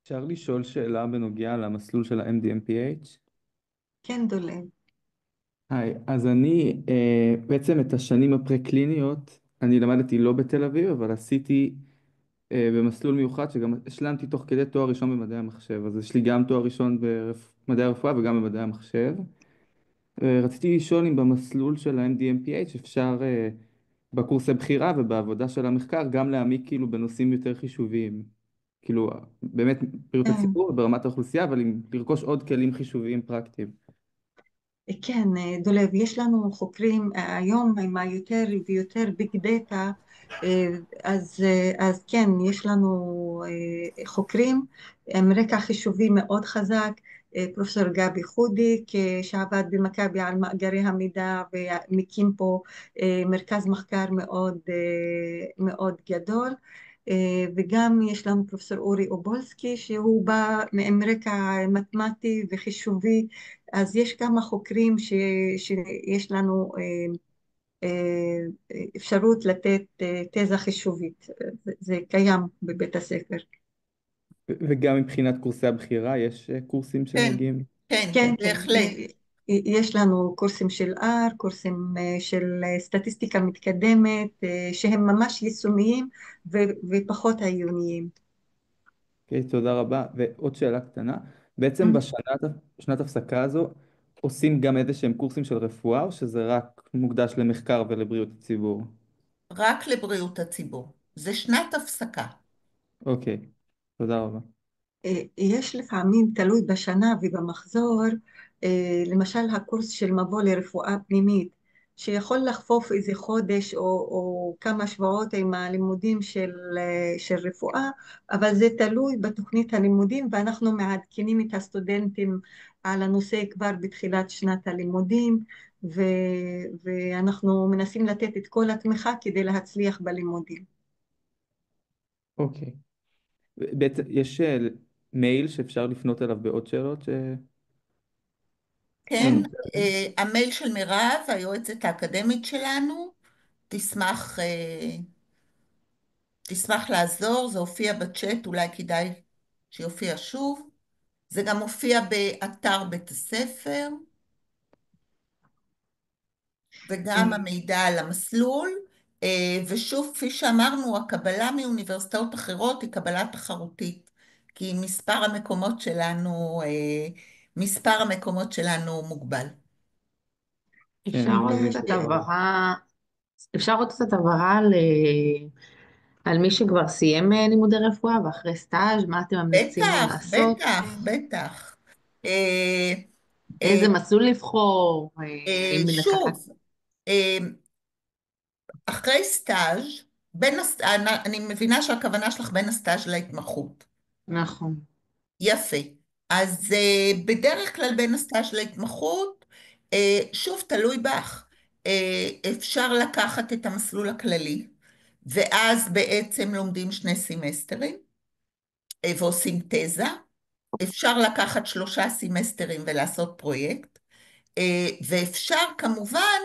אפשר לשאול שאלה בנוגע למסלול של ה-MD-MPH? כן, דולב. היי, אז אני בעצם את השנים הפרה-קליניות, אני למדתי לא בתל אביב, אבל עשיתי במסלול מיוחד שגם השלמתי תוך כדי תואר ראשון במדעי המחשב, אז יש לי גם תואר ראשון במדעי הרפואה וגם במדעי המחשב. רציתי לשאול אם במסלול של ה-MD-MPH אפשר בקורסי בחירה ובעבודה של המחקר גם להעמיק כאילו בנושאים יותר חישוביים. כאילו באמת בריאות הציבור ברמת האוכלוסייה, אבל לרכוש עוד כלים חישוביים פרקטיים. כן, דולב, יש לנו חוקרים היום עם יותר ויותר ביג דאטה, אז כן, יש לנו חוקרים עם רקע חישובי מאוד חזק, פרופסור גבי חודיק שעבד במכבי על מאגרי המידע ומקים פה מרכז מחקר מאוד מאוד גדול, וגם יש לנו פרופסור אורי אובולסקי שהוא בא עם רקע מתמטי וחישובי, אז יש כמה חוקרים שיש לנו אפשרות לתת תזה חישובית, זה קיים בבית הספר. וגם מבחינת קורסי הבחירה יש קורסים שמגיעים? כן, בהחלט. יש לנו קורסים של R, קורסים של סטטיסטיקה מתקדמת, שהם ממש יישומיים ופחות עיוניים. אוקיי, תודה רבה. ועוד שאלה קטנה, בעצם בשנת הפסקה הזו, עושים גם איזה שהם קורסים של רפואה, או שזה רק מוקדש למחקר ולבריאות הציבור? רק לבריאות הציבור. זה שנת הפסקה. אוקיי, תודה רבה. יש לפעמים, תלוי בשנה ובמחזור, למשל הקורס של מבוא לרפואה פנימית, שיכול לחפוף איזה חודש או כמה שבועות עם הלימודים של רפואה, אבל זה תלוי בתוכנית הלימודים, ואנחנו מעדכנים את הסטודנטים על הנושא כבר בתחילת שנת הלימודים, ואנחנו מנסים לתת את כל התמיכה כדי להצליח בלימודים. אוקיי. בעצם יש מייל שאפשר לפנות אליו בעוד שאלות כן, המייל של מירב, היועצת האקדמית שלנו, תשמח לעזור, זה הופיע בצ'אט, אולי כדאי שיופיע שוב. זה גם מופיע באתר בית הספר, וגם המידע על המסלול, ושוב, כפי שאמרנו, הקבלה מאוניברסיטאות אחרות היא קבלה תחרותית, כי מספר המקומות שלנו מוגבל. אפשר עוד קצת הבהרה על מי שכבר סיים לימודי רפואה ואחרי סטאז', מה אתם ממליצים לו לעשות? בטח. איזה מסלול לבחור? האם שוב, אחרי סטאז', אני מבינה שהכוונה שלך בין הסטאז' להתמחות. נכון. יפה. אז בדרך כלל בין הסטאז' להתמחות, שוב, תלוי בך. אפשר לקחת את המסלול הכללי, ואז בעצם לומדים 2 סמסטרים, ועושים תזה. אפשר לקחת 3 סמסטרים ולעשות פרויקט, ואפשר כמובן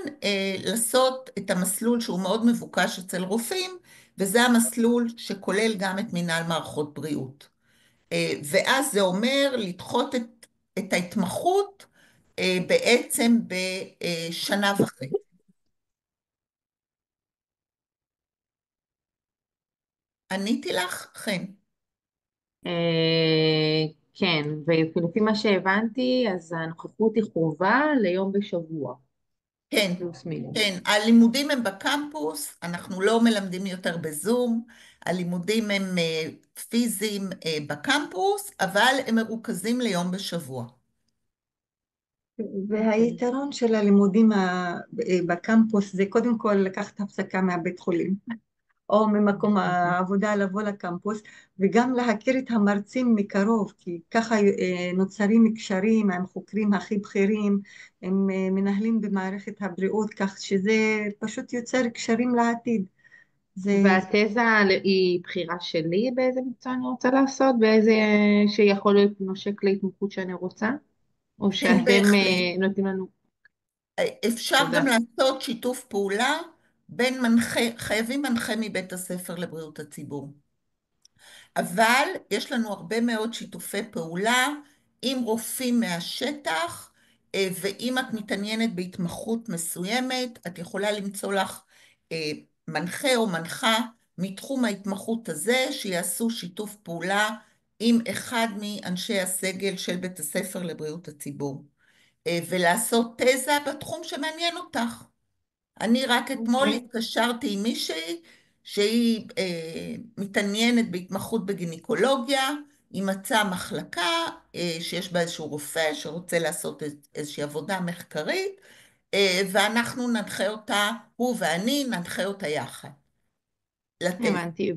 לעשות את המסלול שהוא מאוד מבוקש אצל רופאים, וזה המסלול שכולל גם את מנהל מערכות בריאות. ואז זה אומר לדחות את ההתמחות בעצם בשנה וחצי. עניתי לך, חן? כן, ולפי מה שהבנתי, אז הנוכחות היא חובה ליום בשבוע. כן, כן, הלימודים הם בקמפוס, אנחנו לא מלמדים יותר בזום, הלימודים הם פיזיים בקמפוס, אבל הם מרוכזים ליום בשבוע. והיתרון של הלימודים בקמפוס זה קודם כל לקחת הפסקה מהבית חולים, או ממקום העבודה לבוא לקמפוס, וגם להכיר את המרצים מקרוב, כי ככה נוצרים קשרים עם חוקרים הכי בכירים, הם מנהלים במערכת הבריאות, כך שזה פשוט יוצר קשרים לעתיד. והתזה היא בחירה שלי באיזה מקצוע אני רוצה לעשות, באיזה שיכול להיות נושק להתמחות שאני רוצה, או שאתם נותנים לנו? אפשר גם לעשות שיתוף פעולה בין חייבים מנחה מבית הספר לבריאות הציבור. אבל יש לנו הרבה מאוד שיתופי פעולה עם רופאים מהשטח, ואם את מתעניינת בהתמחות מסוימת, את יכולה למצוא לך מנחה או מנחה מתחום ההתמחות הזה, שיעשו שיתוף פעולה עם אחד מאנשי הסגל של בית הספר לבריאות הציבור, ולעשות תזה בתחום שמעניין אותך. אני רק אתמול התקשרתי עם מישהי שהיא מתעניינת בהתמחות בגינקולוגיה, היא מצאה מחלקה שיש בה איזשהו רופא שרוצה לעשות איזושהי עבודה מחקרית, ואנחנו ננחה אותה, הוא ואני ננחה אותה יחד. הבנתי,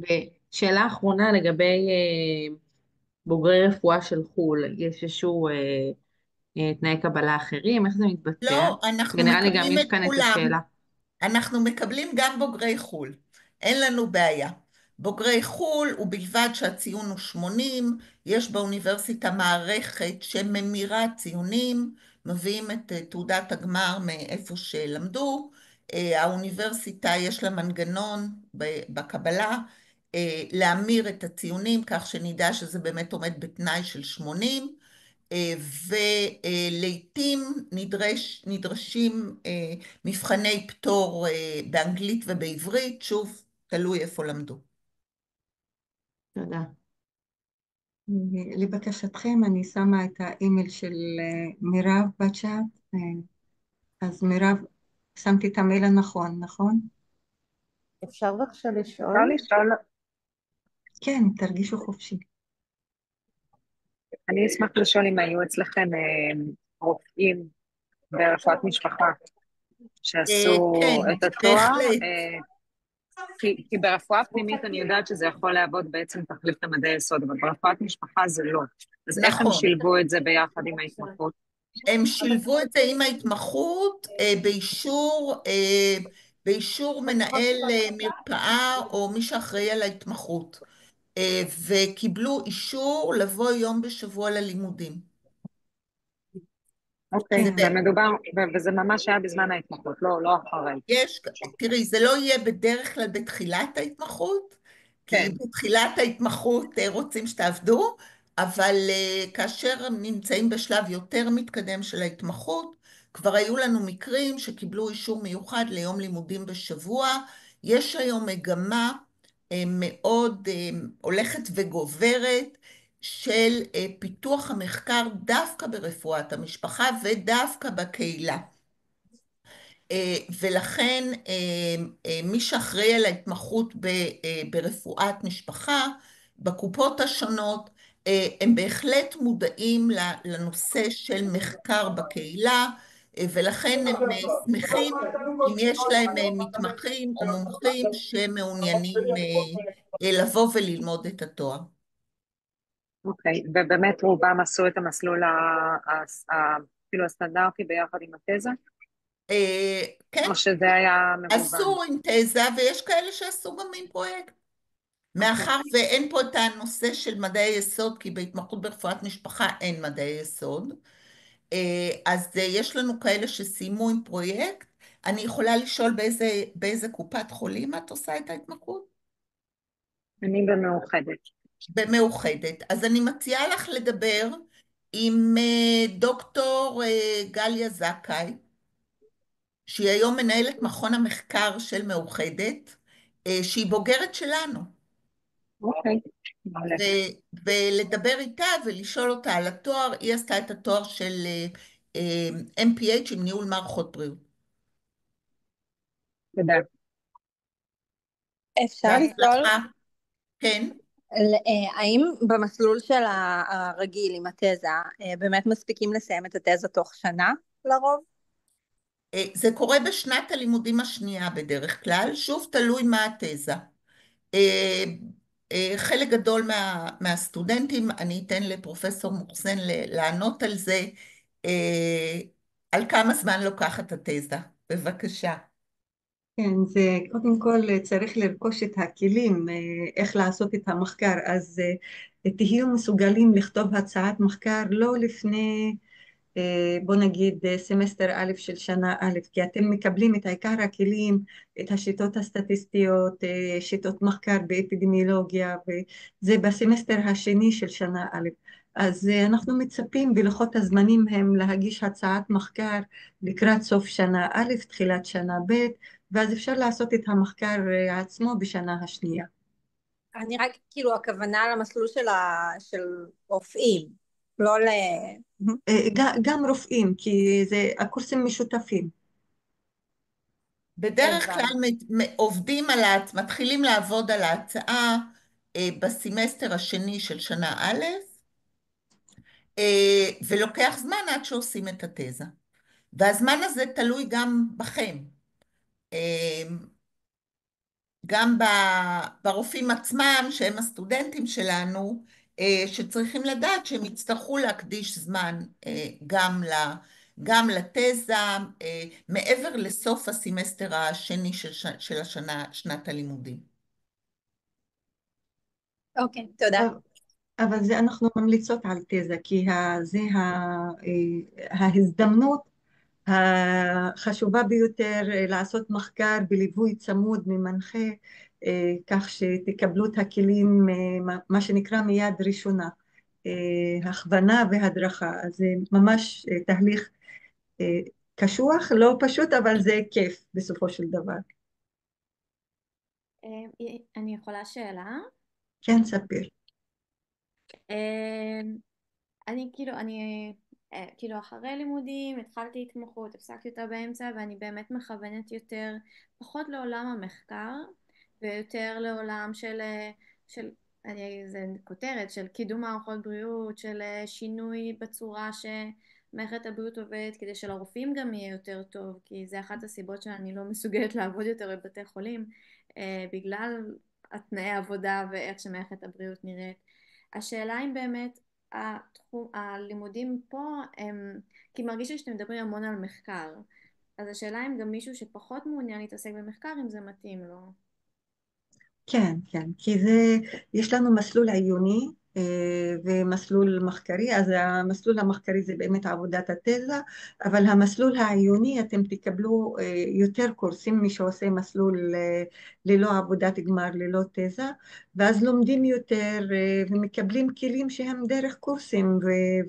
ושאלה אחרונה לגבי בוגרי רפואה של חו"ל, יש איזשהו תנאי קבלה אחרים, איך זה מתבצע? לא, אנחנו ונראה לי גם מקבלים יש את כאן את כולם. השאלה. אנחנו מקבלים גם בוגרי חו"ל, אין לנו בעיה. בוגרי חו"ל, ובלבד שהציון הוא 80, יש באוניברסיטה מערכת שממירה ציונים, מביאים את תעודת הגמר מאיפה שלמדו, האוניברסיטה יש לה מנגנון בקבלה, להמיר את הציונים כך שנדע שזה באמת עומד בתנאי של 80, ולעיתים נדרשים מבחני פטור באנגלית ובעברית, שוב, תלוי איפה למדו. תודה. לבקשתכם אני שמה את האימייל של מירב בצ'אט, אז מירב, שמתי את המייל הנכון, נכון? אפשר בבקשה לשאול? כן, תרגישו חופשי. אני אשמח לשאול אם היו אצלכם רופאים ברפואת משפחה. שעשו כן, את התואר? בהחלט. כי ברפואה פנימית אני יודעת שזה יכול להוות בעצם תחליף למדעי יסוד, אבל ברפואת משפחה זה לא. אז איך הם נכון. שילבו את זה ביחד עם ההתמחות? הם שילבו את זה עם ההתמחות באישור מנהל מרפאה או מי שאחראי על ההתמחות, וקיבלו אישור לבוא יום בשבוע ללימודים. אוקיי, וזה ממש היה בזמן ההתמחות, לא אחרי. תראי, זה לא יהיה בדרך כלל בתחילת ההתמחות, כי בתחילת ההתמחות רוצים שתעבדו, אבל כאשר הם נמצאים בשלב יותר מתקדם של ההתמחות, כבר היו לנו מקרים שקיבלו אישור מיוחד ליום לימודים בשבוע. יש היום מגמה מאוד הולכת וגוברת של פיתוח המחקר דווקא ברפואת המשפחה ודווקא בקהילה. ולכן מי שאחראי על ההתמחות ברפואת משפחה, בקופות השונות, הם בהחלט מודעים לנושא של מחקר בקהילה, ולכן הם שמחים אם יש להם מתמחים או מומחים שמעוניינים לבוא וללמוד את התואר. אוקיי, ובאמת רובם עשו את המסלול אפילו הסטנדרטי ביחד עם התזה? כן, או שזה היה מגוון? עשו עם תזה, ויש כאלה שעשו גם עם פרויקט. מאחר ואין פה את הנושא של מדעי יסוד, כי בהתמחות ברפואת משפחה אין מדעי יסוד, אז יש לנו כאלה שסיימו עם פרויקט. אני יכולה לשאול באיזה קופת חולים את עושה את ההתמחות? אני במאוחדת. במאוחדת. אז אני מציעה לך לדבר עם דוקטור גליה זכאי, שהיא היום מנהלת מכון המחקר של מאוחדת, שהיא בוגרת שלנו. אוקיי. ולדבר איתה ולשאול אותה על התואר. היא עשתה את התואר של MPH עם ניהול מערכות בריאות. תודה. אפשר לשאול? כן. האם במסלול של הרגיל עם התזה, באמת מספיקים לסיים את התזה תוך שנה לרוב? זה קורה בשנת הלימודים השנייה בדרך כלל, שוב תלוי מה התזה. חלק גדול מהסטודנטים, אני אתן לפרופסור מוחסן לענות על זה, על כמה זמן לוקחת התזה. בבקשה. כן, זה קודם כל צריך לרכוש את הכלים, איך לעשות את המחקר, אז תהיו מסוגלים לכתוב הצעת מחקר לא לפני, בוא נגיד, סמסטר א' של שנה א', כי אתם מקבלים את עיקר הכלים, את השיטות הסטטיסטיות, שיטות מחקר באפידמיולוגיה, וזה בסמסטר השני של שנה א'. אז אנחנו מצפים בלוחות הזמנים הם להגיש הצעת מחקר לקראת סוף שנה א', תחילת שנה ב', ואז אפשר לעשות את המחקר עצמו בשנה השנייה. אני רק, כאילו, הכוונה למסלול של רופאים, לא ל... גם רופאים, כי זה הקורסים משותפים. בדרך כלל מתחילים לעבוד על ההצעה בסמסטר השני של שנה א', ולוקח זמן עד שעושים את התזה. והזמן הזה תלוי גם בכם. גם ברופאים עצמם, שהם הסטודנטים שלנו, שצריכים לדעת שהם יצטרכו להקדיש זמן גם לתזה, מעבר לסוף הסמסטר השני של שנת הלימודים. אוקיי, תודה. אבל זה אנחנו ממליצות על תזה, כי זה ההזדמנות החשובה ביותר לעשות מחקר בליווי צמוד ממנחה, כך שתקבלו את הכלים, מה שנקרא מיד ראשונה, הכוונה והדרכה. אז זה ממש תהליך קשוח, לא פשוט, אבל זה כיף בסופו של דבר. אני יכולה שאלה? כן, ספיר. אני כאילו אחרי לימודים התחלתי התמחות, הפסקתי אותה באמצע, ואני באמת מכוונת יותר, פחות לעולם המחקר ויותר לעולם של זה כותרת של קידום מערכות בריאות, של שינוי בצורה מערכת הבריאות עובדת כדי שלרופאים גם יהיה יותר טוב, כי זה אחת הסיבות שאני לא מסוגלת לעבוד יותר בבתי חולים, בגלל התנאי העבודה ואיך שמערכת הבריאות נראית. השאלה אם באמת הלימודים פה הם, כי מרגיש לי שאתם מדברים המון על מחקר, אז השאלה אם גם מישהו שפחות מעוניין להתעסק במחקר, אם זה מתאים לו. כן, כן, כי זה, יש לנו מסלול עיוני ומסלול מחקרי, אז המסלול המחקרי זה באמת עבודת התזה, אבל המסלול העיוני אתם תקבלו יותר קורסים, מי שעושה מסלול ללא עבודת גמר, ללא תזה, ואז לומדים יותר ומקבלים כלים שהם דרך קורסים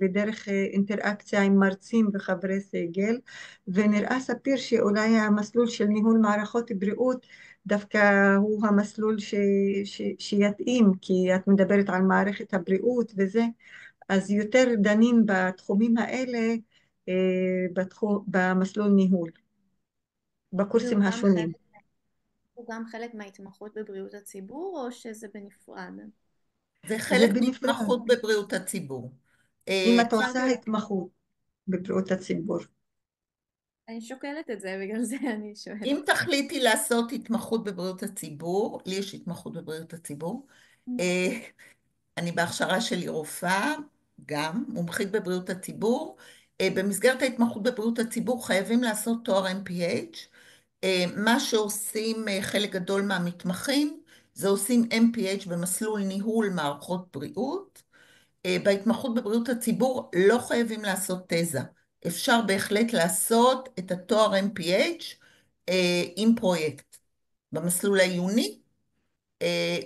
ודרך אינטראקציה עם מרצים וחברי סגל, ונראה ספיר שאולי המסלול של ניהול מערכות בריאות דווקא הוא המסלול שיתאים, כי את מדברת על מערכת הבריאות וזה, אז יותר דנים בתחומים האלה במסלול ניהול, בקורסים השונים. הוא גם חלק מההתמחות בבריאות הציבור, או שזה בנפרד? זה חלק מהתמחות בבריאות הציבור. אם את עושה התמחות בבריאות הציבור. אני שוקלת את זה, בגלל זה אני שואלת. אם תחליטי לעשות התמחות בבריאות הציבור, לי יש התמחות בבריאות הציבור, אני בהכשרה שלי רופאה, גם מומחית בבריאות הציבור, במסגרת ההתמחות בבריאות הציבור חייבים לעשות תואר MPH, מה שעושים חלק גדול מהמתמחים, זה עושים MPH במסלול ניהול מערכות בריאות, בהתמחות בבריאות הציבור לא חייבים לעשות תזה, אפשר בהחלט לעשות את התואר MPH עם פרויקט. במסלול העיוני,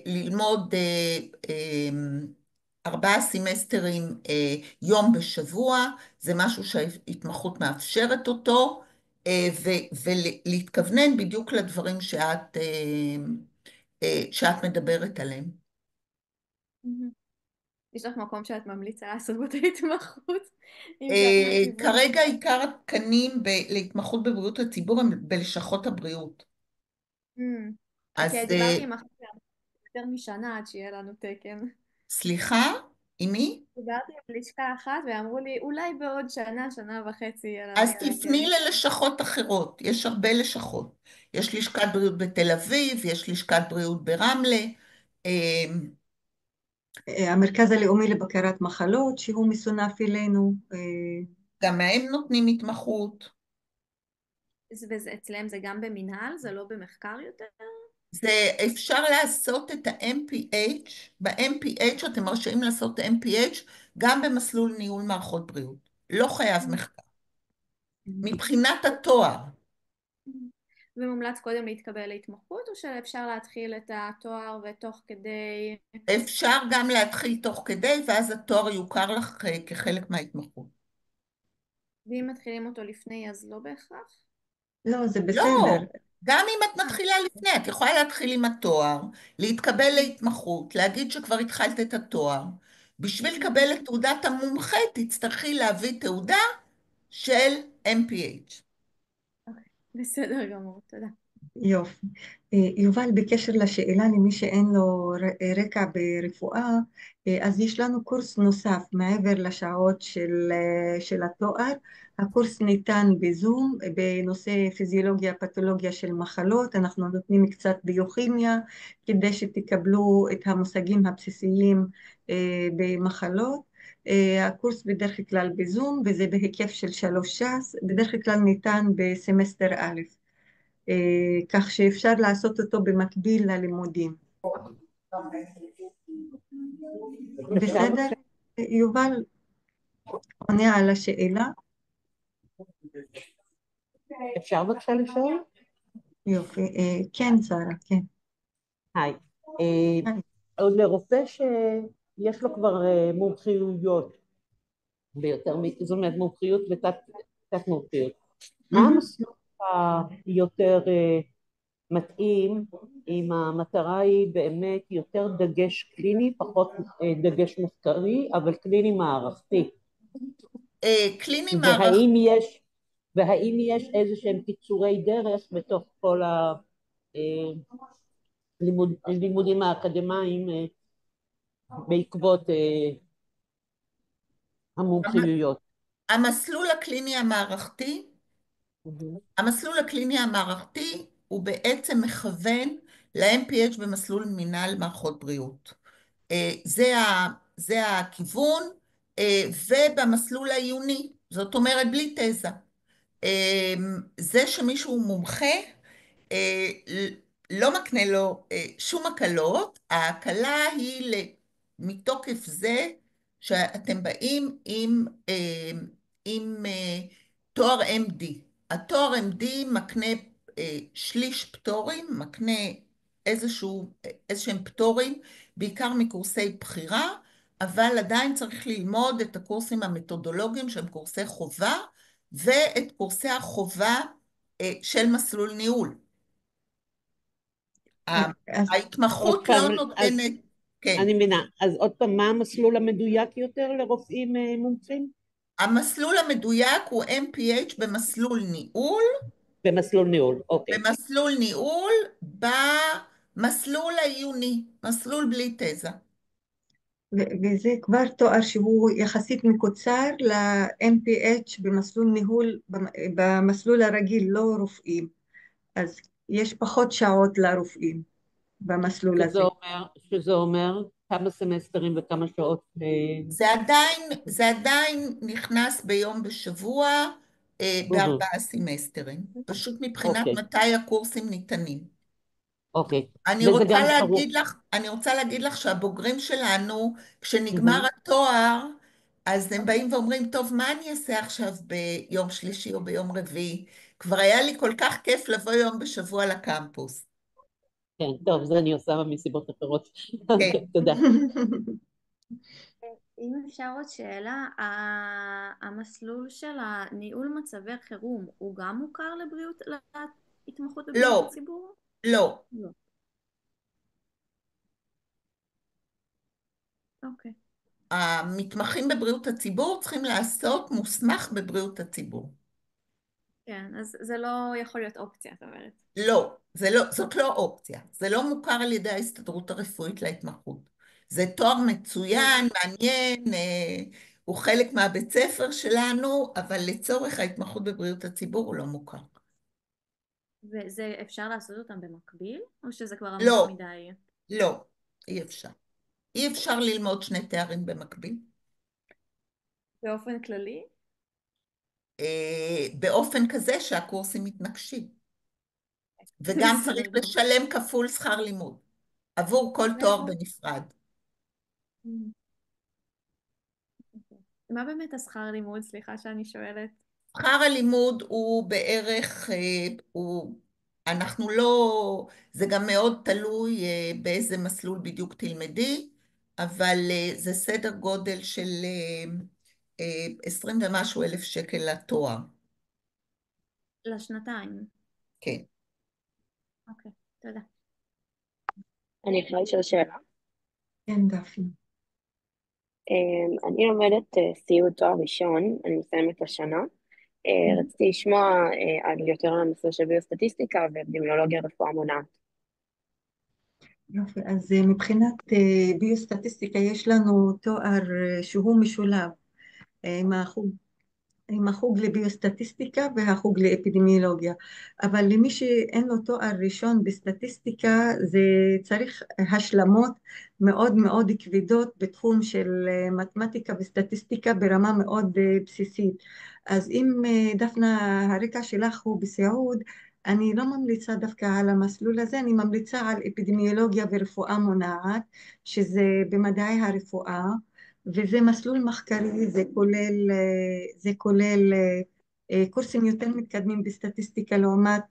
ללמוד 4 סמסטרים יום בשבוע, זה משהו שההתמחות מאפשרת אותו, ולהתכוונן בדיוק לדברים שאת מדברת עליהם. יש לך מקום שאת ממליצה לעשות בו את ההתמחות? כרגע עיקר התקנים להתמחות בבריאות הציבור הם בלשכות הבריאות. אוקיי, דיברתי עם אחת יותר משנה עד שיהיה לנו תקן. סליחה? עם מי? דיברתי עם לשכה אחת ואמרו לי אולי בעוד שנה, שנה וחצי יהיה לנו אז תקן. תפני ללשכות אחרות, יש הרבה לשכות. יש לשכת בריאות בתל אביב, יש לשכת בריאות ברמלה. המרכז הלאומי לבקרת מחלות, שהוא מסונף אלינו. גם מהם נותנים התמחות. אצלם זה גם במנהל, זה לא במחקר יותר? זה אפשר לעשות את ה-MPH, ב-MPH אתם רשאים לעשות את ה-MPH גם במסלול ניהול מערכות בריאות. לא חייב מחקר. מבחינת התואר. ומומלץ קודם להתקבל להתמחות, או שאפשר להתחיל את התואר ותוך כדי? אפשר גם להתחיל תוך כדי, ואז התואר יוכר לך כחלק מההתמחות. ואם מתחילים אותו לפני, אז לא בהכרח? לא, זה בסדר. לא, גם אם את מתחילה לפני, את יכולה להתחיל עם התואר, להתקבל להתמחות, להגיד שכבר התחלת את התואר. בשביל לקבל את תעודת המומחה, תצטרכי להביא תעודה של MPH. בסדר גמור, תודה. יופי. יובל, בקשר לשאלה למי שאין לו רקע ברפואה, אז יש לנו קורס נוסף מעבר לשעות של התואר. הקורס ניתן בזום בנושא פיזיולוגיה, פתולוגיה של מחלות. אנחנו נותנים קצת ביוכימיה כדי שתקבלו את המושגים הבסיסיים במחלות. הקורס בדרך כלל בזום, וזה בהיקף של 3 שעות, בדרך כלל ניתן בסמסטר א'. כך שאפשר לעשות אותו במקביל ללימודים. בסדר? יובל עונה על השאלה. אפשר בבקשה לשאול? יופי, כן שרה, כן. היי. עוד לרופא שיש לו כבר מומחיויות, זאת אומרת מומחיות ותת מומחיות. מה המסלול היותר מתאים אם המטרה היא באמת יותר דגש קליני, פחות דגש מחקרי, אבל קליני מערכתי? קליני מערכתי. והאם יש איזה שהם קיצורי דרך בתוך כל הלימודים האקדמיים בעקבות המומחיויות? המסלול הקליני המערכתי, המסלול הקליני המערכתי הוא בעצם מכוון ל-MPH במסלול מנהל מערכות בריאות. זה הכיוון, ובמסלול העיוני, זאת אומרת בלי תזה. זה שמישהו מומחה, לא מקנה לו שום הקלות, ההקלה היא מתוקף זה שאתם באים עם תואר MD. התואר MD מקנה שליש פטורים, מקנה איזשהם פטורים, בעיקר מקורסי בחירה, אבל עדיין צריך ללמוד את הקורסים המתודולוגיים שהם קורסי חובה, ואת קורסי החובה של מסלול ניהול. ההתמחות לא נותנת, כן. אני מבינה, אז עוד פעם, מה המסלול המדויק יותר לרופאים מומחים? המסלול המדויק הוא MPH במסלול ניהול. במסלול ניהול, אוקיי. במסלול ניהול, במסלול העיוני, מסלול בלי תזה. וזה כבר תואר שהוא יחסית מקוצר ל-MPH במסלול ניהול, במסלול הרגיל, לא רופאים. אז יש פחות שעות לרופאים במסלול הזה. שזה אומר כמה סמסטרים וכמה שעות? זה עדיין נכנס ביום בשבוע ב4 סמסטרים. פשוט מבחינת מתי הקורסים ניתנים. אוקיי. אני רוצה להגיד לך שהבוגרים שלנו, כשנגמר התואר, אז הם באים ואומרים, טוב, מה אני אעשה עכשיו ביום שלישי או ביום רביעי? כבר היה לי כל כך כיף לבוא יום בשבוע לקמפוס. כן, טוב, זה אני עושה מסיבות אחרות. כן, תודה. אם אפשר עוד שאלה, המסלול של הניהול מצבי חירום, הוא גם מוכר להתמחות בבריאות הציבור? לא. אוקיי. המתמחים בבריאות הציבור צריכים לעשות מוסמך בבריאות הציבור. כן, אז זה לא יכול להיות אופציה, זאת אומרת. לא, זאת לא אופציה. זה לא מוכר על ידי ההסתדרות הרפואית להתמחות. זה תואר מצוין, מעניין, הוא חלק מהבית ספר שלנו, אבל לצורך ההתמחות בבריאות הציבור הוא לא מוכר. וזה אפשר לעשות אותם במקביל, או שזה כבר עמוק מדי? לא, אי אפשר. אי אפשר ללמוד 2 תארים במקביל. באופן כללי? באופן כזה שהקורסים מתנגשים. וגם צריך לשלם כפול שכר לימוד, עבור כל תואר בנפרד. מה באמת השכר לימוד? סליחה שאני שואלת. שכר הלימוד הוא בערך, אנחנו לא, זה גם מאוד תלוי באיזה מסלול בדיוק תלמדי, אבל זה סדר גודל של 20 ומשהו אלף שקל לתואר. לשנתיים? כן. אוקיי, תודה. אני יכולה לשאול שאלה? כן, דפנה. אני לומדת סיעוד תואר ראשון, אני מסיימת השנה. רציתי לשמוע יותר על הנושא של ביוסטטיסטיקה ואפידמיולוגיה רפואה מונעת. יופי, אז מבחינת ביוסטטיסטיקה יש לנו תואר שהוא משולב עם החוג לביוסטטיסטיקה והחוג לאפידמיולוגיה, אבל למי שאין לו תואר ראשון בסטטיסטיקה זה צריך השלמות מאוד מאוד כבדות בתחום של מתמטיקה וסטטיסטיקה ברמה מאוד בסיסית. אז אם דפנה הרקע שלך הוא בסיעוד, אני לא ממליצה דווקא על המסלול הזה, אני ממליצה על אפידמיולוגיה ורפואה מונעת, שזה במדעי הרפואה, וזה מסלול מחקרי, זה כולל קורסים יותר מתקדמים בסטטיסטיקה לעומת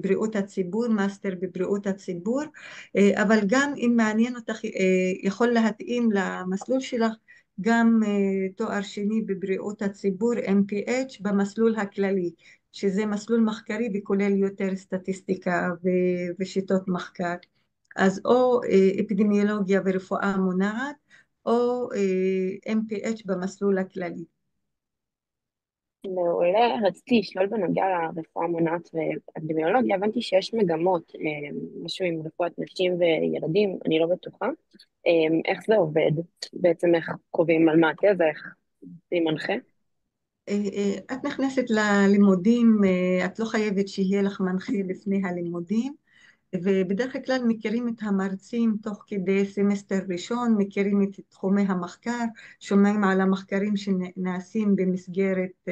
בריאות הציבור, מאסטר בבריאות הציבור, אבל גם אם מעניין אותך, יכול להתאים למסלול שלך גם תואר שני בבריאות הציבור, MPH, במסלול הכללי, שזה מסלול מחקרי וכולל יותר סטטיסטיקה ושיטות מחקר. אז או אפידמיולוגיה ורפואה מונעת, או MPH במסלול הכללי. מעולה, רציתי לשאול בנוגע לרפואה מונעת ואפידמיולוגיה, הבנתי שיש מגמות, משהו עם רפואת נשים וילדים, אני לא בטוחה. איך זה עובד? בעצם איך קובעים על מה התזה, איך זה מנחה? את נכנסת ללימודים, את לא חייבת שיהיה לך מנחה לפני הלימודים, ובדרך כלל מכירים את המרצים תוך כדי סמסטר ראשון, מכירים את תחומי המחקר, שומעים על המחקרים שנעשים במסגרת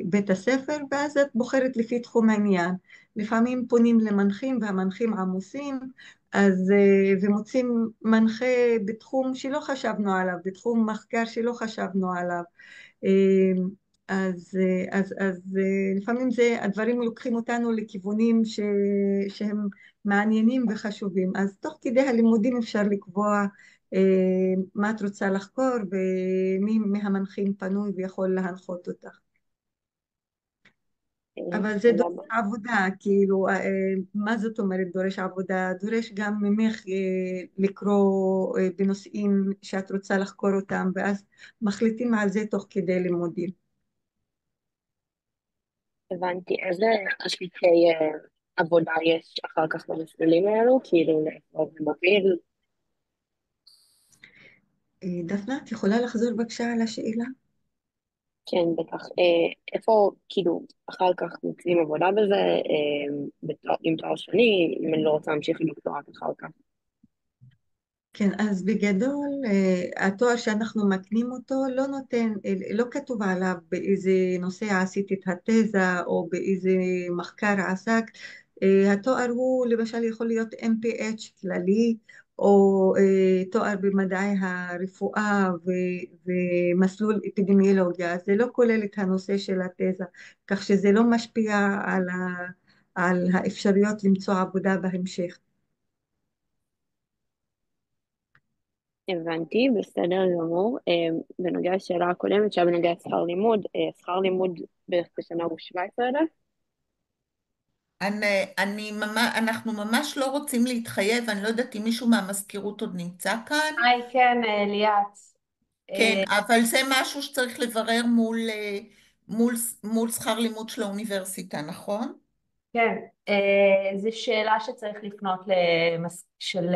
בית הספר, ואז את בוחרת לפי תחום העניין. לפעמים פונים למנחים והמנחים עמוסים, אז, ומוצאים מנחה בתחום שלא חשבנו עליו, בתחום מחקר שלא חשבנו עליו. אז לפעמים הדברים לוקחים אותנו לכיוונים שהם מעניינים וחשובים. אז תוך כדי הלימודים אפשר לקבוע מה את רוצה לחקור ומי מהמנחים פנוי ויכול להנחות אותך. אבל זה דורש עבודה, כאילו, מה זאת אומרת דורש עבודה? דורש גם ממך לקרוא בנושאים שאת רוצה לחקור אותם, ואז מחליטים על זה תוך כדי לימודים. הבנתי. איזה אפיקי עבודה יש אחר כך במסלולים האלו? כאילו, לאיפה זה מוביל? דפנה, את יכולה לחזור בבקשה על השאלה? כן, בטח. איפה, כאילו, אחר כך מוצאים עבודה בזה, עם תואר שני, אם אני לא רוצה להמשיך עם דוקטורט אחר כך? כן, אז בגדול, התואר שאנחנו מקנים אותו לא נותן, לא כתוב עליו באיזה נושא עשית את התזה או באיזה מחקר עסק. התואר הוא למשל יכול להיות MPH כללי, או תואר במדעי הרפואה ומסלול אפידמיולוגיה. זה לא כולל את הנושא של התזה, כך שזה לא משפיע על האפשרויות למצוא עבודה בהמשך. הבנתי, בסדר גמור. בנוגע לשאלה הקודמת, שהיה בנוגע לשכר לימוד, שכר לימוד בערך בשנה הוא 17,000? אנחנו ממש לא רוצים להתחייב, אני לא יודעת אם מישהו מהמזכירות עוד נמצא כאן. היי, כן, ליאת. כן, אבל זה משהו שצריך לברר מול שכר לימוד של האוניברסיטה, נכון? כן, זו שאלה שצריך לפנות של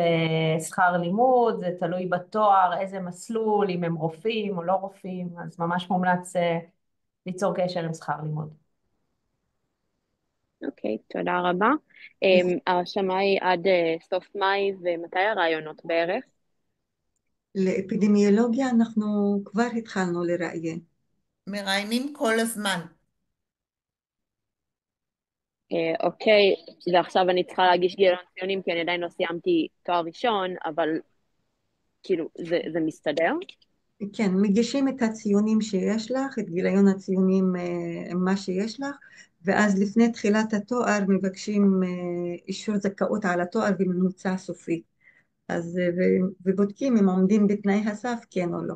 שכר לימוד, זה תלוי בתואר, איזה מסלול, אם הם רופאים או לא רופאים, אז ממש מומלץ ליצור קשר עם שכר לימוד. אוקיי, תודה רבה. ההרשמה היא עד סוף מאי, ומתי הרעיונות בערך? לאפידמיולוגיה אנחנו כבר התחלנו לראיין. מראיינים כל הזמן. אוקיי, ועכשיו אני צריכה להגיש גיליון ציונים, כי אני עדיין לא סיימתי תואר ראשון, אבל כאילו, זה מסתדר? כן, מגישים את הציונים שיש לך, את גיליון הציונים, מה שיש לך, ואז לפני תחילת התואר מבקשים אישור זכאות על התואר וממוצע סופי. אז, ובודקים אם עומדים בתנאי הסף, כן או לא.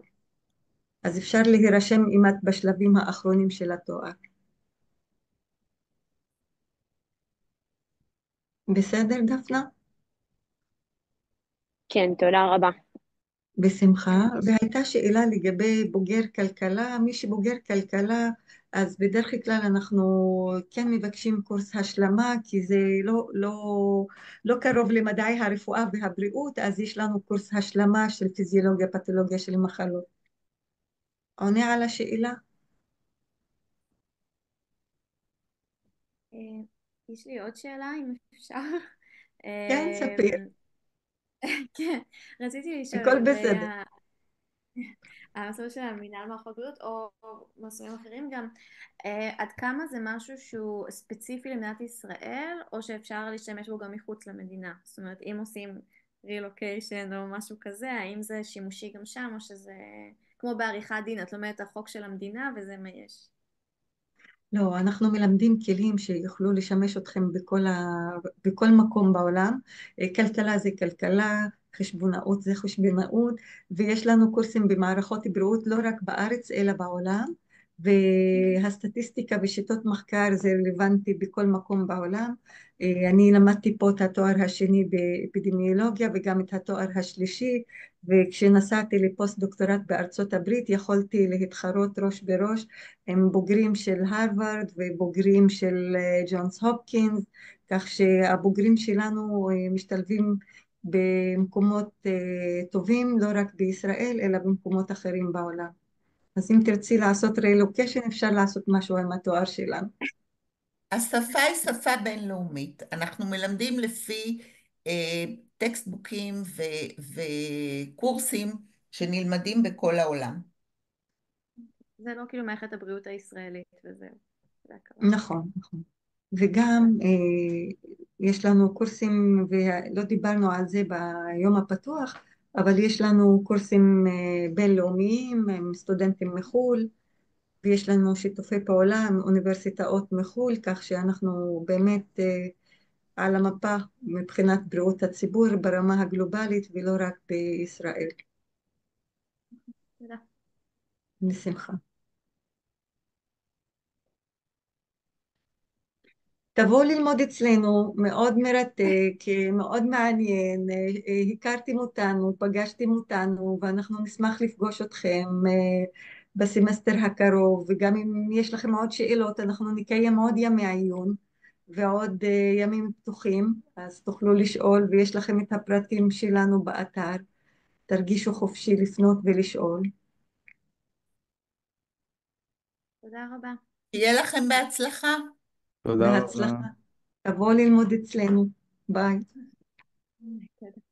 אז אפשר להירשם אם את בשלבים האחרונים של התואר. בסדר, דפנה? כן, תודה רבה. בשמחה. והייתה שאלה לגבי בוגר כלכלה. מי שבוגר כלכלה, אז בדרך כלל אנחנו כן מבקשים קורס השלמה, כי זה לא קרוב למדעי הרפואה והבריאות, אז יש לנו קורס השלמה של פיזיולוגיה, פתולוגיה של מחלות. עונה על השאלה? יש לי עוד שאלה, אם אפשר. כן, ספיר. כן, רציתי לשאול הכל לגבי בסדר. המסלול של המנהל מערכות בריאות או מסלולים אחרים גם, עד כמה זה משהו שהוא ספציפי למדינת ישראל, או שאפשר להשתמש בו גם מחוץ למדינה? זאת אומרת, אם עושים רילוקיישן או משהו כזה, האם זה שימושי גם שם, או שזה כמו בעריכת דין, את לומדת את החוק של המדינה וזה מה יש? לא, אנחנו מלמדים כלים שיוכלו לשמש אתכם בכל מקום בעולם. כלכלה זה כלכלה, חשבונאות זה חשבונאות, ויש לנו קורסים במערכות בריאות לא רק בארץ אלא בעולם, והסטטיסטיקה ושיטות מחקר זה רלוונטי בכל מקום בעולם. אני למדתי פה את התואר השני באפידמיולוגיה וגם את התואר השלישי, וכשנסעתי לפוסט דוקטורט בארצות הברית יכולתי להתחרות ראש בראש עם בוגרים של הרווארד ובוגרים של ג'ונס הופקינס, כך שהבוגרים שלנו משתלבים במקומות טובים, לא רק בישראל אלא במקומות אחרים בעולם. אז אם תרצי לעשות רילוקיישן, אפשר לעשות משהו עם התואר שלנו. השפה היא שפה בינלאומית. אנחנו מלמדים לפי טקסטבוקים וקורסים שנלמדים בכל העולם. זה לא כאילו מערכת הבריאות הישראלית וזהו. נכון, נכון. וגם יש לנו קורסים, ולא דיברנו על זה ביום הפתוח, אבל יש לנו קורסים בינלאומיים עם סטודנטים מחו"ל, ויש לנו שיתופי פעולה עם אוניברסיטאות מחו"ל, כך שאנחנו באמת על המפה מבחינת בריאות הציבור ברמה הגלובלית ולא רק בישראל. תודה. בשמחה. תבואו ללמוד אצלנו, מאוד מרתק, מאוד מעניין, הכרתם אותנו, פגשתם אותנו, ואנחנו נשמח לפגוש אתכם בסמסטר הקרוב, וגם אם יש לכם עוד שאלות, אנחנו נקיים עוד ימי עיון ועוד ימים פתוחים, אז תוכלו לשאול, ויש לכם את הפרטים שלנו באתר, תרגישו חופשי לפנות ולשאול. תודה רבה. שיהיה לכם בהצלחה. תודה רבה. בהצלחה. תבואו ללמוד אצלנו. ביי. תודה.